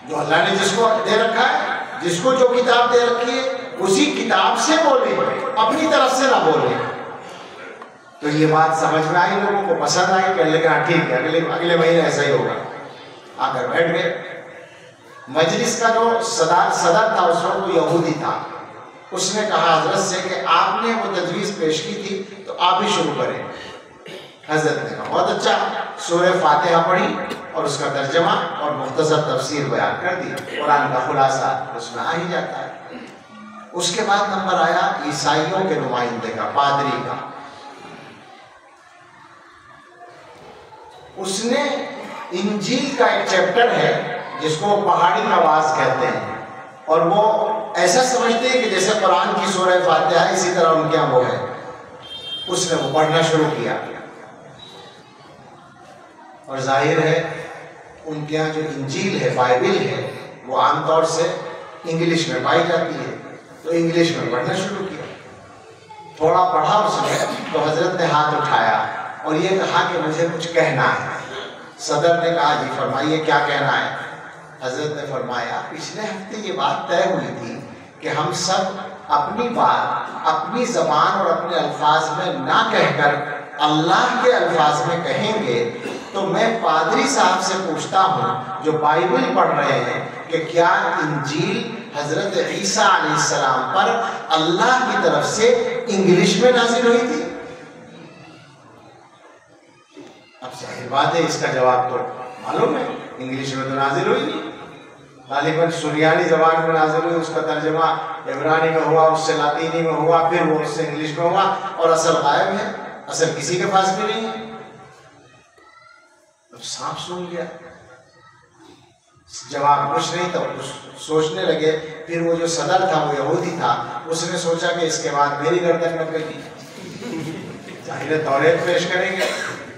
جو اللہ نے جس کو دے رکھا ہے، جس کو جو کتاب دے رکھی ہے، اسی کتاب سے بولیں، اپنی طرف سے نہ بولیں۔ تو یہ بات سمجھ میں آئی، لوگوں کو پسند آئی، کہنے لگے ہاں ٹھیک ہے، اگلے مہینے ایسا ہی ہوگا۔ آ کر بیٹھ گئے۔ مجلس کا جو صدر تھا اس وقت وہ یہودی تھا، اس نے کہا حضرت سے کہ آپ نے وہ تجویز پیش کی تھی تو آپ ہی شروع کریں۔ حضرت نے کہا بہت اچھا، سورہ فاتحہ پڑھی اور اس کا ترجمہ اور مختصر تفسیر بیان کر دی، قرآن کا خلاصہ اس میں آ ہی جاتا ہے۔ اس کے بعد نمبر آیا عیسائیوں کے نمائندے کا، پادری کا۔ اس نے انجیل کا ایک چیپٹر ہے جس کو پہاڑی نواز کہتے ہیں، اور وہ ایسا سمجھتے ہیں کہ جیسے قرآن کی سورہ فاتحہ اسی طرح ان کے یہاں وہ ہے۔ اس نے وہ پڑھنا شروع کیا، اور ظاہر ہے ان کے یہاں جو انجیل ہے، بائبل ہے، وہ عام طور سے انگلش میں پائی جاتی ہے، تو انگلش میں پڑھنا شروع کیا۔ تھوڑا پڑھا اس نے تو حضرت نے ہاتھ اٹھایا اور یہ کہا کہ مجھے کچھ کہنا ہے۔ صدر نے کہا جی فرمائیے کیا کہنا ہے؟ حضرت نے فرمایا پچھلے ہفتے یہ بات طے ہوئی تھی کہ ہم سب اپنی بات اپنی زبان اور اپنے الفاظ میں نہ کہہ کر اللہ کے الفاظ میں کہیں گے، تو میں پادری صاحب سے پوچھتا ہوں جو بائبل پڑھ رہے ہیں کہ کیا انجیل حضرت عیسیٰ علیہ السلام پر اللہ کی طرف سے انگلش میں نازل ہوئی تھی؟ اب ظاہر بات ہے اس کا جواب تو معلوم ہے، انگلش میں تو نازل ہوئی نہیں، غالباً سریانی زبان میں نازل ہوئی، اس کا ترجمہ عبرانی میں ہوا، اس سے لاطینی میں ہوا، پھر وہ اس سے انگلش میں ہوا، اور اصل غائب ہے، اصل کسی کے پاس بھی نہیں ہے۔ سانپ سن گیا، جواب کچھ نہیں تھا، سوچنے لگے۔ پھر وہ جو صدر تھا وہ یہودی تھا، اس نے سوچا کہ اس کے بعد میری گردن میں کٹی، ظاہر توریت پیش کریں گے۔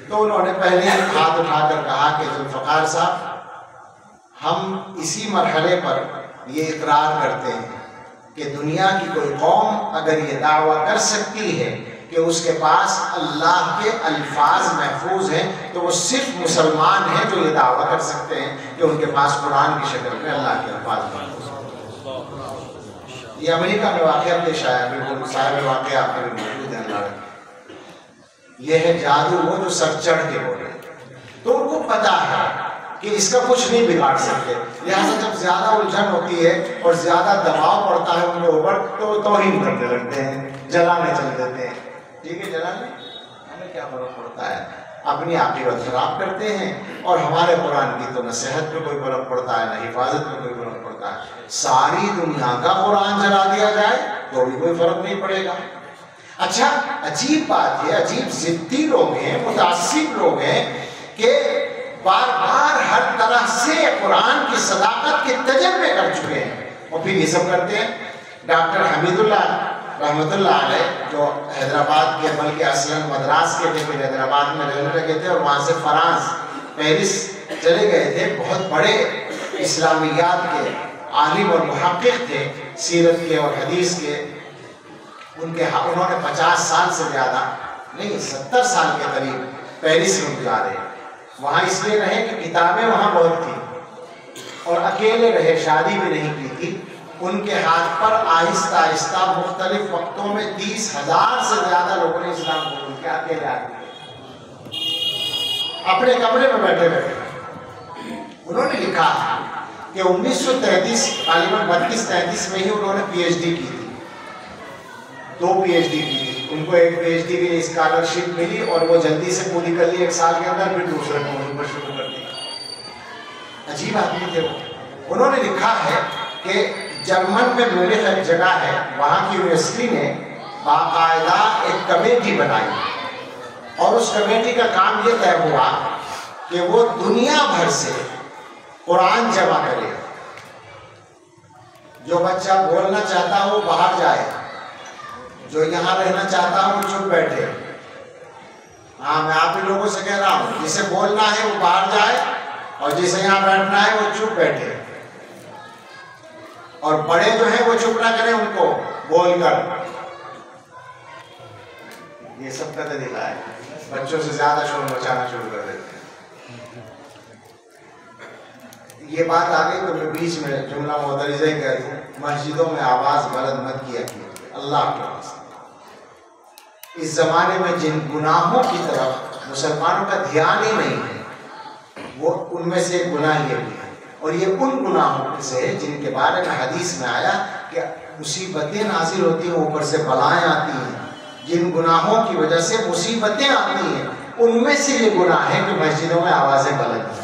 تو انہوں نے پہلے ہاتھ اٹھا کر کہا کہ ذوالفقار صاحب، ہم اسی مرحلے پر یہ اقرار کرتے ہیں کہ دنیا کی کوئی قوم اگر یہ دعویٰ کر سکتی ہے کہ اس کے پاس اللہ کے الفاظ محفوظ ہیں تو وہ صرف مسلمان ہیں جو یہ دعویٰ کر سکتے ہیں کہ ان کے پاس قرآن کی شکل میں اللہ کے الفاظ محفوظ ہیں۔ یہ امریکہ میں واقعہ پیش آیا، بالکل صاحب واقعہ آپ کے بھی موجود ہے۔ اللہ یہ ہے جادو، وہ جو سر چڑھ کے بولے، تو ان کو پتا ہے کہ اس کا کچھ نہیں بگاڑ سکتے، لہٰذا جب زیادہ الجھن ہوتی ہے اور زیادہ دباؤ پڑتا ہے ان کے اوپر تو وہ توہین کرنے لگتے ہیں، جلانے چل دیتے ہیں۔ ٹھیک ہے، جلانے ہمیں کیا فرق پڑتا ہے، اپنی عاقبت خراب کرتے ہیں، اور ہمارے قرآن کی تو نہ صحت پہ کوئی فرق پڑتا ہے نہ حفاظت پہ کوئی فرق پڑتا ہے۔ ساری دنیا کا قرآن جلا دیا جائے تو بھی کوئی فرق نہیں پڑے گا۔ اچھا، عجیب بات ہے، عجیب ضدی لوگ ہیں، متعصب لوگ ہیں کہ بار بار ہر طرح سے قرآن کی صداقت کے تجربے کر چکے ہیں، اور پھر یہ سب کرتے ہیں۔ ڈاکٹر حمید اللہ رحمۃ اللہ علیہ جو حیدرآباد کے، بلکہ اصلاً مدراس کے تھے، پھر حیدرآباد میں رہنے لگے تھے، اور وہاں سے فرانس پیرس چلے گئے تھے، بہت بڑے اسلامیات کے عالم اور محقق تھے، سیرت کے اور حدیث کے. انہوں نے 50 سال سے زیادہ نہیں 70 سال کے قریب پیرس میں گزارے. وہاں اس لیے رہے کہ کتابیں وہاں بہت تھیں اور اکیلے رہے، شادی بھی نہیں کی تھی. ان کے ہاتھ پر آہستہ آہستہ مختلف وقتوں میں 30,000 سے زیادہ لوگوں نے اسلام قبول کیا، اکیلے آدمی اپنے کمرے میں بیٹھے بیٹھے. انہوں نے لکھا کہ 1933 غالباً 32-33 میں ہی انہوں نے پی ایچ ڈی کی تھی، 2 پی ایچ ڈی کی تھی. ان کو ایک پی ایچ ڈی کی اسکالرشپ ملی اور وہ جلدی سے پوری کر لی 1 سال کے اندر، پھر دوسرے موضوع پر شروع کر دی. عجیب آدمی تھے وہ. انہوں نے لکھا ہے کہ جرمن میں میونخ ایک جگہ ہے، وہاں کی یونیورسٹی نے باقاعدہ ایک کمیٹی بنائی اور اس کمیٹی کا کام یہ طے ہوا کہ وہ دنیا بھر سے قرآن جمع کرے. جو بچہ بولنا چاہتا ہو باہر جائے، جو یہاں رہنا چاہتا ہو وہ چپ بیٹھے. ہاں میں آپ ہی لوگوں سے کہہ رہا ہوں، جسے بولنا ہے وہ باہر جائے اور جسے یہاں بیٹھنا ہے وہ چپ بیٹھے. اور بڑے جو ہیں وہ چپ نہ کریں ان کو بول کر. یہ سب کا طریقہ ہے. بچوں سے زیادہ شور مچانا شروع کر دیتے ہیں. یہ بات آ گئی تو میں بیچ میں جملہ مدرجہ ہی کہہ دوں، مسجدوں میں آواز بلند مت کیا کیجیے اللہ کے واسطے. اس زمانے میں جن گناہوں کی طرف مسلمانوں کا دھیان ہی نہیں ہے، وہ ان میں سے ایک گناہ یہ بھی ہے. اور یہ ان گناہوں سے جن کے بارے میں حدیث میں آیا کہ مصیبتیں نازل ہوتی ہیں، اوپر سے بلائیں آتی ہیں. جن گناہوں کی وجہ سے مصیبتیں آتی ہیں ان میں سے یہ گناہ ہے کہ مسجدوں میں آوازیں بلند ہیں.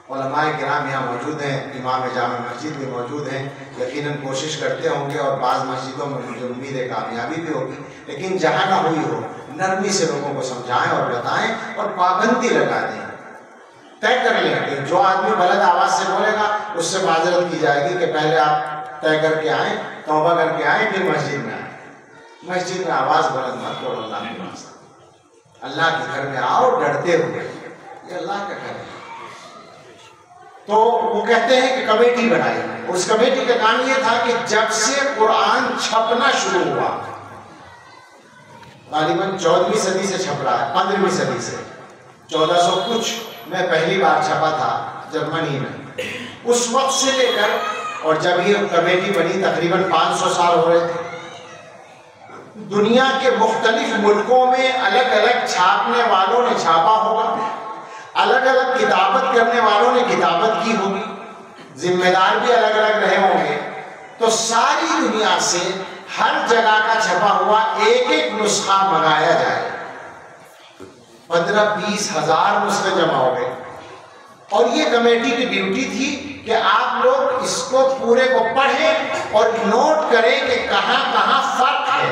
علماء کرام یہاں موجود ہیں، امام جامع مسجد بھی موجود ہیں، یقیناً کوشش کرتے ہوں گے اور بعض مسجدوں میں مجھے امید ہے کامیابی بھی ہوگی. لیکن جہاں نہ ہوئی ہو نرمی سے لوگوں کو سمجھائیں اور بتائیں اور پابندی لگا دیں. طے کر لیں کہ جو آدمی بلند آواز سے بولے گا اس سے معذرت کی جائے گی کہ پہلے آپ طے کر کے آئیں، توبہ کر کے آئیں، پھر مسجد میں آئیں. مسجد میں آواز بلند مت کرو اللہ کے واسطے. اللہ کے گھر میں آؤ ڈرتے ہوئے، یہ اللہ کا گھر ہے. تو وہ کہتے ہیں کہ کمیٹی بنائی. اس کمیٹی کا کام یہ تھا کہ جب سے قرآن چھپنا شروع ہوا، غالباً 14ویں صدی سے چھپ رہا ہے، 15ویں صدی سے 1400 کچھ میں پہلی بار چھپا تھا جرمنی میں. اس وقت سے لے کر اور جب یہ کمیٹی بنی تقریباً 500 سال ہو رہے تھے. دنیا کے مختلف ملکوں میں الگ الگ چھاپنے والوں نے چھاپا ہوگا، الگ الگ کتابت کرنے والوں نے کتابت کی ہوگی، ذمہ دار بھی الگ الگ رہے ہوں گے. تو ساری دنیا سے ہر جگہ کا چھپا ہوا ایک ایک نسخہ منگایا جائے. 15-20 ہزار نسخے جمع ہو گئے. اور یہ کمیٹی کی ڈیوٹی تھی کہ آپ لوگ اس کو پورے کو پڑھیں اور نوٹ کریں کہ کہاں کہاں فرق ہے.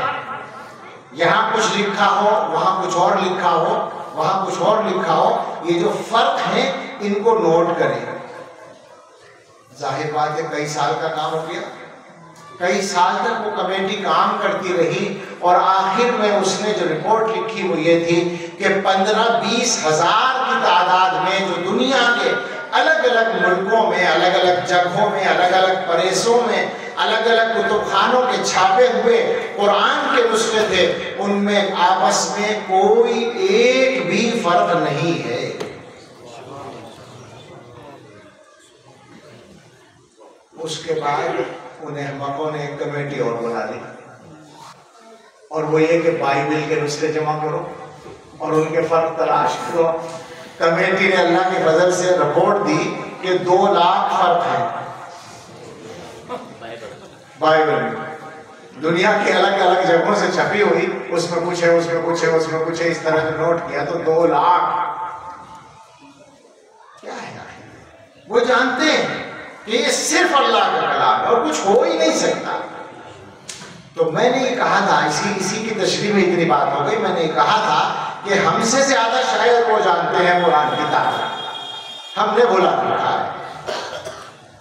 یہاں کچھ لکھا ہو، وہاں کچھ اور لکھا ہو، وہاں کچھ اور لکھا ہو. یہ جو فرق ہیں ان کو نوٹ کریں. ظاہر بات ہے کئی سال کا کام ہو گیا. کئی سال تک وہ کمیٹی کام کرتی رہی اور آخر میں اس نے جو رپورٹ لکھی وہ یہ تھی کہ 15-20 ہزار کی تعداد میں جو دنیا کے الگ الگ ملکوں میں، الگ الگ جگہوں میں، الگ الگ پریسوں میں، الگ الگ کتب خانوں کے چھاپے ہوئے قرآن کے نسخے تھے، ان میں آپس میں کوئی ایک بھی فرق نہیں ہے. اس کے بعد انہیں احمقوں نے ایک کمیٹی اور بنا لی اور وہ یہ کہ بائبل کے نسخے جمع کرو اور ان کے فرق تلاش کرو. کمیٹی نے اللہ کے فضل سے رپورٹ دی کہ 2 لاکھ فرق ہیں بائبل میں. دنیا کی الگ الگ جگہوں سے چھپی ہوئی، اس میں کچھ ہے، اس میں کچھ ہے، اس میں کچھ ہے، اس طرح سے نوٹ کیا تو 2 لاکھ. کیا ہے وہ جانتے ہیں کہ یہ صرف اللہ کا کلام ہے اور کچھ ہو ہی نہیں سکتا. تو میں نے یہ کہا تھا، اسی کی تشریح میں اتنی بات ہو گئی. میں نے یہ کہا تھا کہ ہم سے زیادہ شاید وہ جانتے ہیں قرآن کی تعریف، ہم نے بھولا رکھا ہے.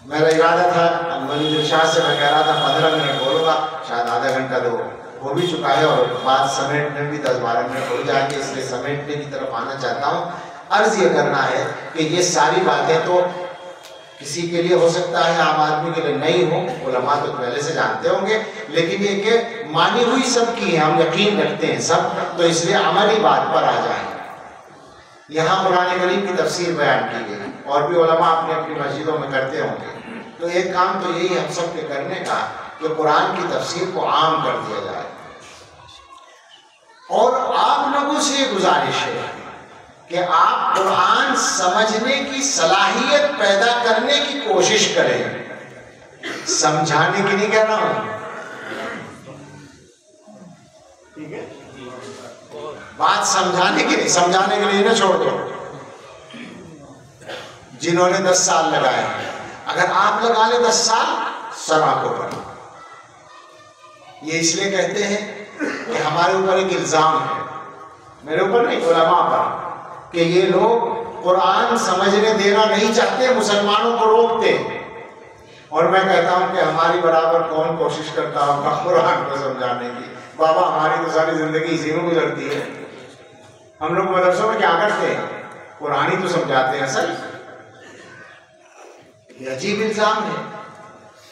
میرا ارادہ تھا مولوی ارشاد سے میں کہہ رہا تھا 15 منٹ بولوں گا، شاید آدھا گھنٹہ تو ہو بھی چکا ہے اور بات سمیٹنے بھی 10-12 منٹ ہو جائیں گے، اس لیے سمیٹنے کی طرف آنا چاہتا ہوں. عرض یہ کرنا ہے کہ یہ ساری باتیں تو کسی کے لیے ہو سکتا ہے، عام آدمی کے لیے نہیں ہو، علماء تو پہلے سے جانتے ہوں گے، لیکن یہ کہ مانی ہوئی سب کی ہے، ہم یقین رکھتے ہیں سب، تو اس لیے عملی بات پر آ جائیں۔ یہاں قرآن کریم کی تفسیر بیان کی گئی، اور بھی علماء اپنی اپنی مسجدوں میں کرتے ہوں گے، تو ایک کام تو یہی ہم سب کے کرنے کا کہ قرآن کی تفسیر کو عام کر دیا جائے۔ اور آپ لوگوں سے یہ گزارش ہے کہ آپ قرآن سمجھنے کی صلاحیت پیدا کرنے کی کوشش کریں، سمجھانے کی نہیں کہہ رہا ہوں، ٹھیک ہے؟ بات سمجھانے کی نہیں، سمجھانے کے لیے نہ چھوڑ دو۔ جنہوں نے 10 سال لگائے ہیں، اگر آپ لگا لیں 10 سال سراخوں پر، یہ اس لیے کہتے ہیں کہ ہمارے اوپر ایک الزام ہے، میرے اوپر نہیں، علماء پر، کہ یہ لوگ قرآن سمجھنے دینا نہیں چاہتے، مسلمانوں کو روکتے، اور میں کہتا ہوں کہ ہماری برابر کون کوشش کرتا ہوگا قرآن کو سمجھانے کی؟ بابا ہماری تو ساری زندگی اسی میں گزرتی ہے، ہم لوگ مدرسوں میں کیا کرتے ہیں؟ قرآن ہی تو سمجھاتے ہیں اصل۔ یہ عجیب الزام ہے۔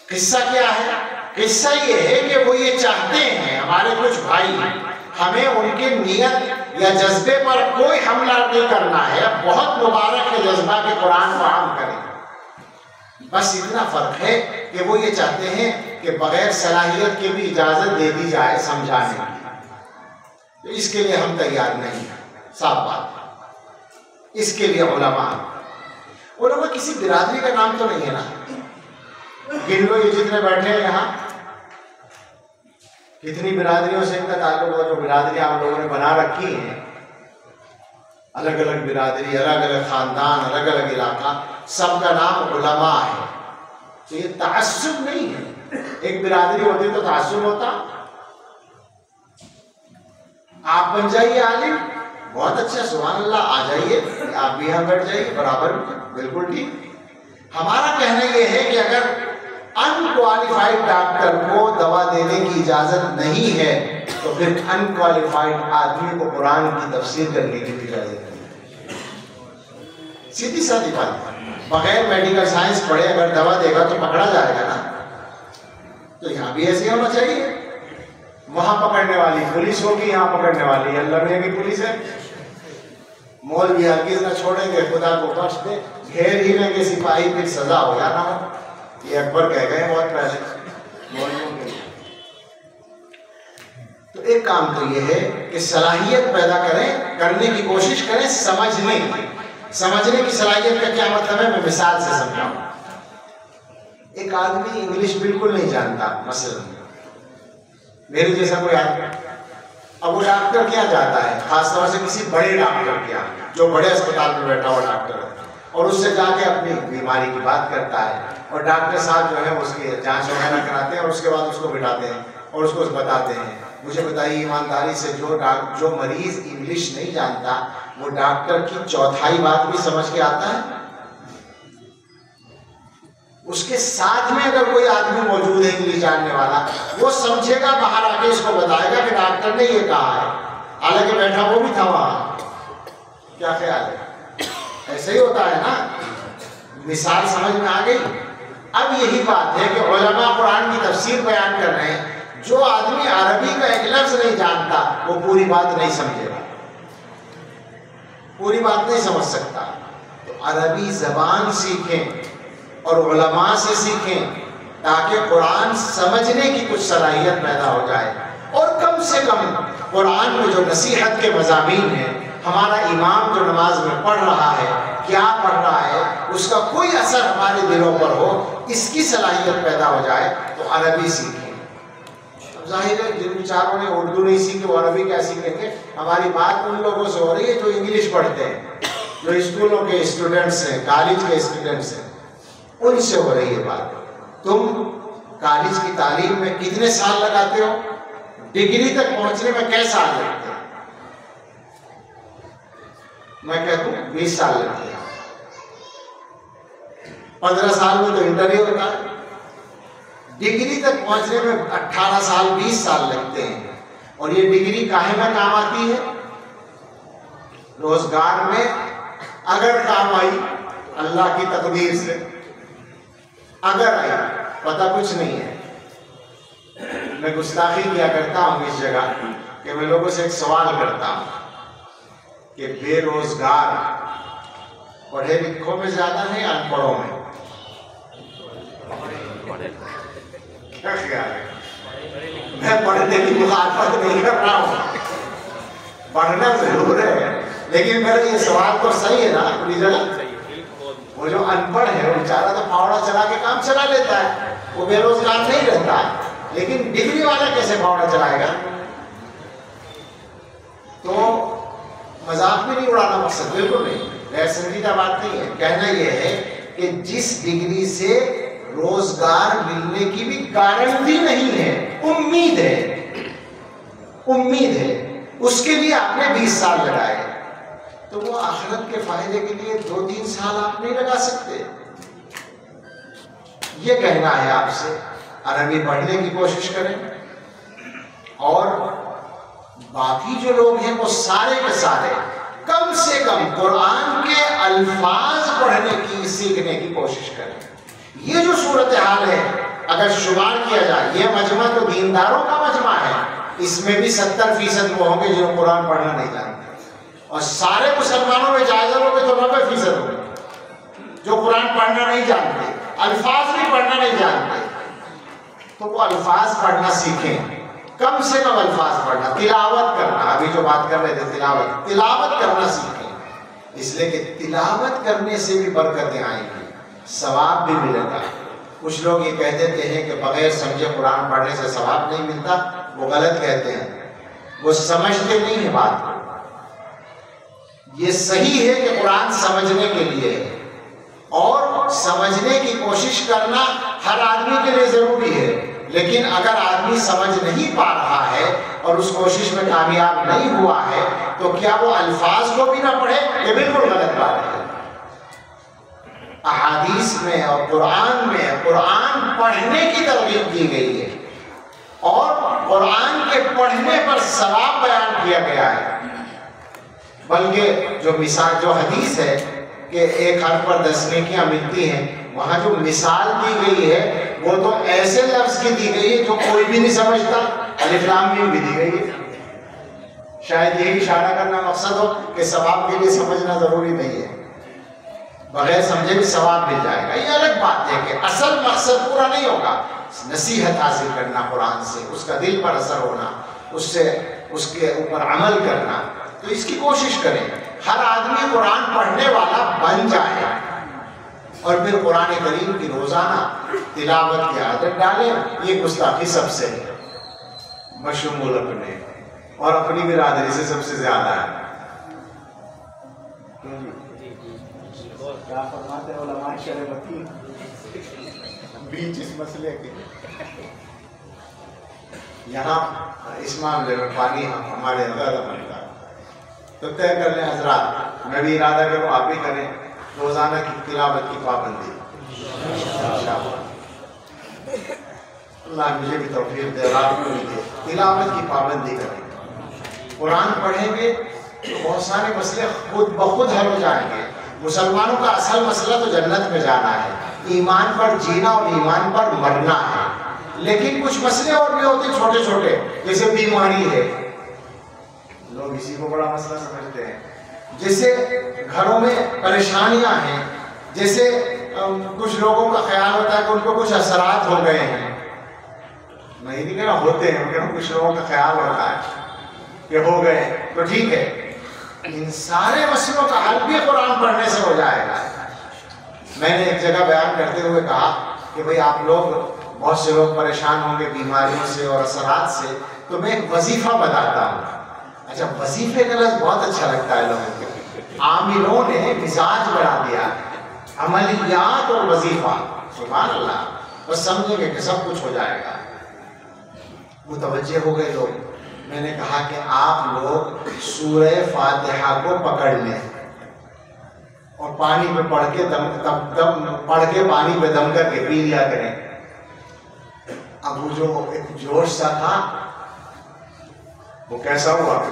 قصہ کیا ہے؟ قصہ یہ ہے کہ وہ یہ چاہتے ہیں، ہمارے کچھ بھائی، ہمیں ان کے نیت یا جذبے پر کوئی حملہ نہیں کرنا ہے، بہت مبارک ہے جذبہ کہ قرآن کو عام کریں، بس اتنا فرق ہے کہ وہ یہ چاہتے ہیں کہ بغیر صلاحیت کے بھی اجازت دے دی جائے سمجھانے کی، تو اس کے لیے ہم تیار نہیں ہیں، صاف بات۔ اس کے لیے علماء کسی برادری کا نام تو نہیں ہے نا، گن لو یہ جتنے بیٹھے ہیں یہاں، کتنی برادریوں سے ان کا تعلق ہو، جو برادریاں ہم لوگوں نے بنا رکھی ہیں، الگ الگ برادری، الگ الگ خاندان، الگ الگ علاقہ، سب کا نام علماء ہے، تو یہ تعصب نہیں ہے۔ ایک برادری ہوتی تو تعصب ہوتا، آپ بن جائیے عالم، بہت اچھا، سبحان اللہ، آ جائیے، آپ بھی یہاں بیٹھ جائیے برابر، بالکل ٹھیک۔ ہمارا کہنا یہ ہے کہ اگر ان کوالیفائڈ ڈاکٹر کو دوا دینے کی اجازت نہیں ہے تو پھر ان کوالیفائڈ آدمی کو قرآن کی تفسیر کرنے کی بھی اجازت نہیں۔ سیدھی سادی بات، بغیر میڈیکل سائنس پڑھے اگر دوا دے گا تو پکڑا جائے گا نا، تو یہاں بھی ایسے ہونا چاہیے، وہاں پکڑنے والی پولیس ہوگی، یہاں پکڑنے والی اللہ میاں کی پولیس ہے، مولوی ہرگز نہ چھوڑیں گے، خدا کو بخش دے، گھیر ہی لیں گے سپاہی، پھر سزا ہو یا نہ ہو، یہ اکبر کہہ گئے بہت پہلے مولویوں کے لیے۔ تو ایک کام تو یہ ہے کہ صلاحیت پیدا کریں، کرنے کی کوشش کریں، سمجھنے کی صلاحیت کا کیا مطلب ہے، میں مثال سے سمجھاؤں۔ ایک آدمی انگلش بالکل نہیں جانتا، مثلا میرے جیسا کوئی آدمی، اب وہ ڈاکٹر کیا جاتا ہے، خاص طور سے کسی بڑے ڈاکٹر کیا، جو بڑے اسپتال میں بیٹھا ہوا ڈاکٹر ہے، اور اس سے جا کے اپنی بیماری کی بات کرتا ہے، اور ڈاکٹر صاحب جو ہے اس کی جانچ وغیرہ کراتے ہیں، اور اس کے بعد اس کو بٹھاتے ہیں اور اس کو بتاتے ہیں، مجھے بتائیے ایمانداری سے، جو مریض انگلش نہیں جانتا وہ ڈاکٹر کی چوتھائی بات بھی سمجھ کے آتا ہے؟ اس کے ساتھ میں اگر کوئی آدمی موجود ہے انگلش جاننے والا، وہ سمجھے گا، باہر آ کے اس کو بتائے گا کہ ڈاکٹر نے یہ کہا ہے، حالانکہ بیٹھا وہ بھی تھا وہاں۔ کیا خیال ہے؟ ایسے ہی ہوتا ہے نا، مثال سمجھ میں آ گئی۔ اب یہی بات ہے کہ علماء قرآن کی تفسیر بیان کر رہے ہیں، جو آدمی عربی کا ایک لفظ نہیں جانتا وہ پوری بات نہیں سمجھے گا، پوری بات نہیں سمجھ سکتا، تو عربی زبان سیکھیں اور علماء سے سیکھیں تاکہ قرآن سمجھنے کی کچھ صلاحیت پیدا ہو جائے، اور کم سے کم قرآن میں جو نصیحت کے مضامین ہیں، ہمارا امام جو نماز میں پڑھ رہا ہے کیا پڑھ رہا ہے، اس کا کوئی اثر ہمارے دلوں پر ہو، اس کی صلاحیت پیدا ہو جائے، تو عربی سیکھیں۔ اب ظاہر ہے جن بیچاروں نے اردو نہیں سیکھی وہ عربی کیا سیکھیں گے؟ ہماری بات ان لوگوں سے ہو رہی ہے جو انگلش پڑھتے ہیں، جو اسکولوں کے اسٹوڈنٹس ہیں، کالج کے اسٹوڈنٹس ہیں، ان سے ہو رہی ہے بات۔ تم کالج کی تعلیم میں کتنے سال لگاتے ہو؟ ڈگری تک پہنچنے میں کئی سال لگتے ہیں؟ میں کہتا ہوں 20 سال لگتے ہیں، 15 سال میں تو انٹرویو ہوتا ہے، ڈگری تک پہنچنے میں 18 سال 20 سال لگتے ہیں، اور یہ ڈگری کاہے میں کام آتی ہے؟ روزگار میں اگر کام آئی اللہ کی تقدیر سے، اگر آئی، پتہ کچھ نہیں ہے۔ میں گستاخی کیا کرتا ہوں اس جگہ کہ میں لوگوں سے ایک سوال کرتا ہوں کہ بے روزگار پڑھے لکھوں میں زیادہ ہے یا ان پڑھوں میں؟ کیا خیال ہے؟ میں پڑھنے کی مخالفت نہیں کر رہا ہوں، پڑھنا ضرور ہے، لیکن میرا یہ سوال تو صحیح ہے نا اپنی جگہ۔ وہ جو ان پڑھ ہے وہ بیچارہ تو پھاوڑا چلا کے کام چلا لیتا ہے، وہ بے روزگار نہیں رہتا، لیکن ڈگری والا کیسے پھاوڑا چلائے گا؟ تو مذاق بھی نہیں اڑانا مقصد، بالکل نہیں، غیر سنجیدہ بات نہیں ہے۔ کہنا یہ ہے کہ جس ڈگری سے روزگار ملنے کی بھی گارنٹی نہیں ہے، امید ہے، امید ہے، اس کے لیے آپ نے 20 سال لگائے، تو وہ آخرت کے فائدے کے لیے 2-3 سال آپ نہیں لگا سکتے؟ یہ کہنا ہے آپ سے، عربی پڑھنے کی کوشش کریں، اور باقی جو لوگ ہیں وہ سارے کے سارے کم سے کم قرآن کے الفاظ پڑھنے کی، سیکھنے کی کوشش کریں۔ یہ جو صورتحال ہے، اگر شمار کیا جائے، یہ مجمع تو دینداروں کا مجمع ہے، اس میں بھی 70% وہ ہوں گے جو قرآن پڑھنا نہیں جانتے، اور سارے مسلمانوں میں جائزہ لوگ تو 90% ہوں گے جو قرآن پڑھنا نہیں جانتے، الفاظ بھی پڑھنا نہیں جانتے۔ تو وہ الفاظ پڑھنا سیکھیں، کم سے کم الفاظ پڑھنا، تلاوت کرنا، ابھی جو بات کر رہے تھے تلاوت کرنا سیکھیں، اس لیے کہ تلاوت کرنے سے بھی برکتیں آئیں گی، ثواب بھی ملے گا۔ کچھ لوگ یہ کہہ دیتے ہیں کہ بغیر سمجھے قرآن پڑھنے سے ثواب نہیں ملتا، وہ غلط کہتے ہیں، وہ سمجھتے نہیں ہیں بات کو۔ یہ صحیح ہے کہ قرآن سمجھنے کے لیے ہے، اور سمجھنے کی کوشش کرنا ہر آدمی کے لیے ضروری ہے، لیکن اگر آدمی سمجھ نہیں پا رہا ہے اور اس کوشش میں کامیاب نہیں ہوا ہے تو کیا وہ الفاظ کو بھی نہ پڑھے؟ یہ بالکل غلط بات ہے۔ احادیث میں اور قرآن میں قرآن پڑھنے کی ترغیب دی گئی ہے، اور قرآن کے پڑھنے پر ثواب بیان کیا گیا ہے، بلکہ جو مثال، جو حدیث ہے کہ 1 حرف پر 10 نیکیاں ملتی ہیں، وہاں جو مثال دی گئی ہے وہ تو ایسے لفظ کی دی گئی ہے جو کوئی بھی نہیں سمجھتا، الف لام میم بھی دی گئی ہے۔ شاید یہی اشارہ کرنا مقصد ہو کہ ثواب کے لیے سمجھنا ضروری نہیں ہے، بغیر سمجھے بھی ثواب مل جائے گا۔ یہ الگ بات ہے کہ اصل مقصد پورا نہیں ہوگا، نصیحت حاصل کرنا قرآن سے، اس کا دل پر اثر ہونا، اس سے اس کے اوپر عمل کرنا، تو اس کی کوشش کریں ہر آدمی قرآن پڑھنے والا بن جائے، اور پھر قرآن کریم کی روزانہ تلاوت کی عادت ڈالیں۔ یہ گستاخی سب سے بشمول اپنے اور اپنی برادری سے سب سے زیادہ ہے۔ کیا فرماتے ہیں علماء شرعی بیچ اس مسئلے کے؟ یہاں اس معاملے میں پانی ہمارے زیادہ بنتا ہے، تو طے کر لیں حضرات، میں بھی ارادہ کروں، آپ بھی کریں، روزانہ کی تلاوت کی پابندی انشاءاللہ۔ اللہ مجھے بھی توفیق دے، آپ کو بھی دے، تلاوت کی پابندی کریں۔ قرآن پڑھیں گے تو بہت سارے مسئلے خود بخود حل ہو جائیں گے۔ مسلمانوں کا اصل مسئلہ تو جنت میں جانا ہے، ایمان پر جینا اور ایمان پر مرنا ہے، لیکن کچھ مسئلے اور بھی ہوتے ہیں چھوٹے چھوٹے، جیسے بیماری ہے، لوگ اسی کو بڑا مسئلہ سمجھتے ہیں، جیسے گھروں میں پریشانیاں ہیں، جیسے کچھ لوگوں کا خیال ہوتا ہے کہ ان کو کچھ اثرات ہو گئے ہیں، میں یہ نہیں کہنا ہوتے ہیں، لیکن کچھ لوگوں کا خیال ہوتا ہے کہ ہو گئے، تو ٹھیک ہے، ان سارے مسئلوں کا حل بھی قرآن پڑھنے سے ہو جائے گا۔ میں نے ایک جگہ بیان کرتے ہوئے کہا کہ بھئی آپ لوگ، بہت سے لوگ پریشان ہوں گے بیماریوں سے اور اثرات سے، تو میں ایک وظیفہ بتاتا ہوں۔ اچھا، وظیفے کا لفظ بہت اچھا لگتا ہے لوگوں کو، عاملوں نے مزاج بڑھا دیا، عملیات اور وظیفہ، سبحان اللہ، بس سمجھیں گے کہ سب کچھ ہو جائے گا۔ متوجہ ہو گئے لوگ۔ میں نے کہا کہ آپ لوگ سورہ فاتحہ کو پکڑ لیں اور پانی پہ پڑھ کے پانی پہ دم کر کے پی لیا کریں۔ اب وہ جو ایک جوش سا تھا وہ کیسا ہوا؟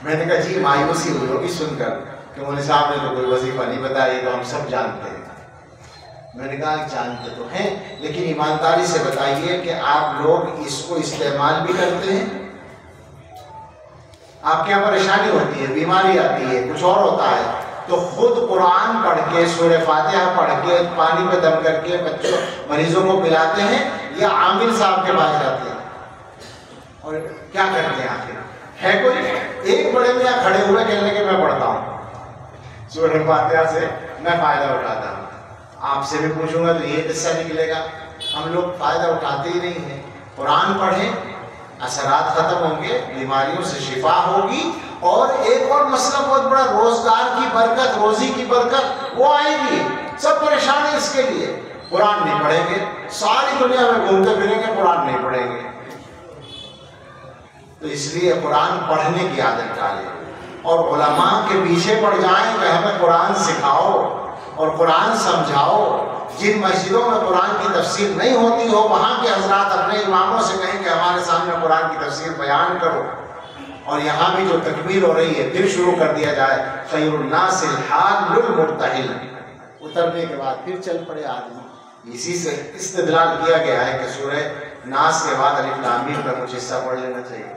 میں نے کہا جی مایوسی ہوئی ہوگی سن کر کہ مولوی صاحب نے تو کوئی وظیفہ نہیں بتایا، یہ تو ہم سب جانتے ہیں۔ میں نے کہا جانتے تو ہیں، لیکن ایمانداری سے بتائیے کہ آپ لوگ اس کو استعمال بھی کرتے ہیں؟ آپ کے یہاں پریشانی ہوتی ہے، بیماری آتی ہے، کچھ اور ہوتا ہے، تو خود قرآن پڑھ کے، سورہ فاتحہ پڑھ کے، پانی پہ دم کر کے بچوں مریضوں کو پلاتے ہیں، یا عامل صاحب کے پاس جاتے ہیں اور کیا کرتے ہیں؟ آخر ہے کوئی ایک بڑے میاں کھڑے ہوئے کہنے کہ میں پڑھتا ہوں سورہ فاتحہ سے میں فائدہ اٹھاتا ہوں۔ آپ سے بھی پوچھوں گا تو یہ قصہ نکلے گا، ہم لوگ فائدہ اٹھاتے ہی نہیں ہیں۔ قرآن پڑھیں، اثرات ختم ہوں گے، بیماریوں سے شفا ہوگی، اور ایک اور مسئلہ بہت بڑا، روزگار کی برکت، روزی کی برکت وہ آئے گی۔ سب پریشان ہیں اس کے لیے، قرآن نہیں پڑھیں گے، ساری دنیا میں گھومتے پھریں گے، قرآن نہیں پڑھیں گے۔ تو اس لیے قرآن پڑھنے کی عادت ڈالیں، اور علماء کے پیچھے پڑ جائیں کہ ہمیں قرآن سکھاؤ اور قرآن سمجھاؤ۔ جن مسجدوں میں قرآن کی تفسیر نہیں ہوتی ہو، وہاں کے حضرات اپنے اماموں سے کہیں کہ ہمارے سامنے قرآن کی تفسیر بیان کرو، اور یہاں بھی جو تکمیل ہو رہی ہے پھر شروع کر دیا جائے، خیر الناس الحال المرتحل، اترنے کے بعد پھر چل پڑے آدمی۔ اسی سے استدلال کیا گیا ہے کہ سورہ ناس کے بعد الف لام میم کا کچھ حصہ پڑھ لینا چاہیے۔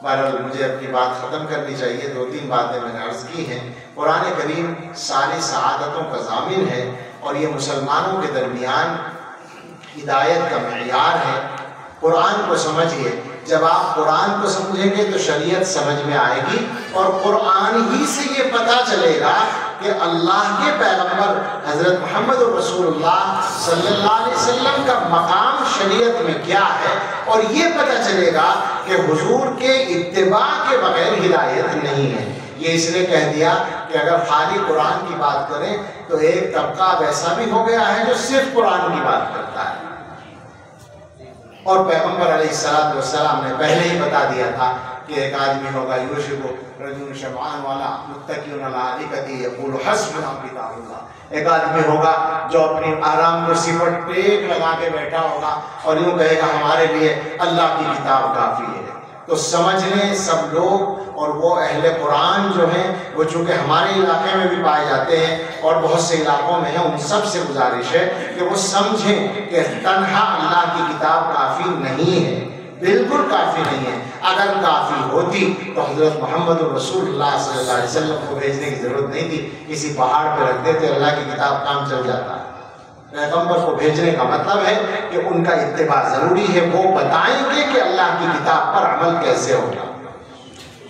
بہرحال مجھے اپنی بات ختم کرنی چاہیے، 2-3 باتیں میں نے عرض کی ہیں۔ قرآن کریم ساری سعادتوں کا ضامن ہے، اور یہ مسلمانوں کے درمیان ہدایت کا معیار ہے۔ قرآن کو سمجھیے، جب آپ قرآن کو سمجھیں گے تو شریعت سمجھ میں آئے گی، اور قرآن ہی سے یہ پتہ چلے گا کہ اللہ کے پیغمبر حضرت محمد رسول اللہ صلی اللہ علیہ وسلم کا مقام شریعت میں کیا ہے، اور یہ پتہ چلے گا کہ حضور کے اتباع کے بغیر ہدایت نہیں ہے۔ یہ اس نے کہہ دیا کہ اگر خالی قرآن کی بات کریں تو ایک طبقہ ویسا بھی ہو گیا ہے جو صرف قرآن کی بات کرتا ہے، اور پیغمبر علیہ السلام نے پہلے ہی بتا دیا تھا کہ ایک آدمی ہوگا یوشک رجل شبعان والا متکئ علی ارائکتہ یقول حسبنا کتاب اللہ، ایک آدمی ہوگا جو اپنی آرام کرسی پر ٹیک لگا کے بیٹھا ہوگا اور یوں کہے گا ہمارے لیے اللہ کی کتاب کافی ہے۔ تو سمجھ لیں سب لوگ، اور وہ اہل قرآن جو ہیں وہ چونکہ ہمارے علاقے میں بھی پائے جاتے ہیں اور بہت سے علاقوں میں ہیں، ان سب سے گزارش ہے کہ وہ سمجھیں کہ تنہا اللہ کی کتاب کافی نہیں ہے، بالکل کافی نہیں ہے۔ اگر کافی ہوتی تو حضرت محمد رسول اللہ صلی اللہ علیہ وسلم کو بھیجنے کی ضرورت نہیں تھی، کسی پہاڑ پہ رکھ دیتے، اللہ کی کتاب کام چل جاتا۔ پیغمبر کو بھیجنے کا مطلب ہے کہ ان کا اتباع ضروری ہے، وہ بتائیں گے کہ اللہ کی کتاب پر عمل کیسے ہوگا۔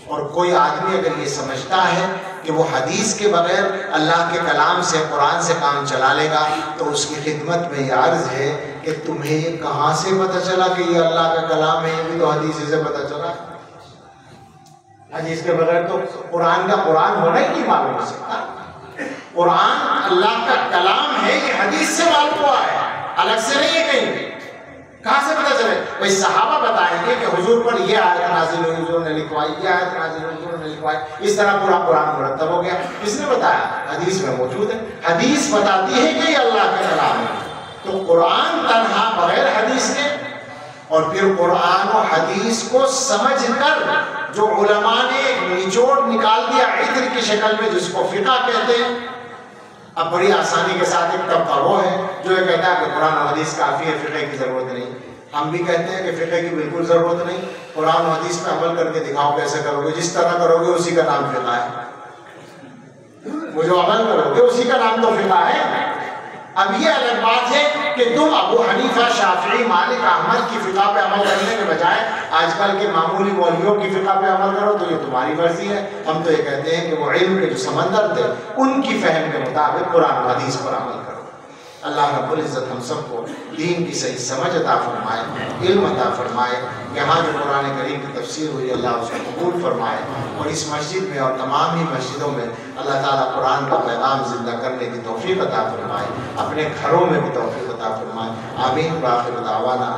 اور کوئی آدمی اگر یہ سمجھتا ہے کہ وہ حدیث کے بغیر اللہ کے کلام سے، قرآن سے کام چلا لے گا، تو اس کی خدمت میں یہ عرض ہے کہ تمہیں یہ کہاں سے پتہ چلا کہ یہ اللہ کا کلام ہے؟ یہ بھی تو حدیث سے پتہ چلا۔ حدیث کے بغیر تو قرآن کا قرآن ہونا ہی نہیں معلوم ہو سکتا۔ قرآن اللہ کا کلام ہے، یہ حدیث سے معلوم ہوا ہے، الگ سے نہیں ہے کہیں۔ کہاں سے پتہ چلے؟ بھائی صحابہ بتائیں گے کہ حضور پر یہ آیت نازل ہوئی، حضور نے لکھوائی، یہ آیت نازل ہوئی، حضور نے لکھوائی، اس طرح پورا قرآن مرتب ہو گیا۔ کس نے بتایا؟ حدیث میں موجود ہے۔ حدیث بتاتی ہے کہ یہ اللہ کا کلام ہے۔ تو قرآن تنہا بغیر حدیث کے، اور پھر قرآن و حدیث کو سمجھ کر جو علماء نے ایک نچوڑ نکال دیا عطر کی شکل میں، جس کو فقہ کہتے ہیں۔ اب بڑی آسانی کے ساتھ ایک طبقہ وہ ہے جو یہ کہتا ہے کہ قرآن و حدیث کافی ہے، فقہ کی ضرورت نہیں۔ ہم بھی کہتے ہیں کہ فقہ کی بالکل ضرورت نہیں، قرآن و حدیث پہ عمل کر کے دکھاؤ کیسے کرو گے، جس طرح کرو گے اسی کا نام فقہ ہے۔ وہ جو عمل کرو گے اسی کا نام تو فقہ ہے۔ اب یہ الگ بات ہے کہ تم ابو حنیفہ، شافعی، مالک، احمد کی فقہ پہ عمل کرنے کے بجائے آج کل کے معمولی مولویوں کی فقہ پہ عمل کرو، تو یہ تمہاری مرضی ہے۔ ہم تو یہ کہتے ہیں کہ وہ علم کے جو سمندر تھے ان کی فہم کے مطابق قرآن و حدیث پر عمل کرو۔ اللہ رب العزت ہم سب کو دین کی صحیح سمجھ عطا فرمائے، علم عطا فرمائے۔ یہاں جو قرآن کریم کی تفسیر ہوئی اللہ اس کو قبول فرمائے، اور اس مسجد میں اور تمام ہی مسجدوں میں اللہ تعالیٰ قرآن کا پیغام زندہ کرنے کی توفیق عطا فرمائے، اپنے گھروں میں بھی توفیق عطا فرمائے۔ آمین۔ وآخر دعوانا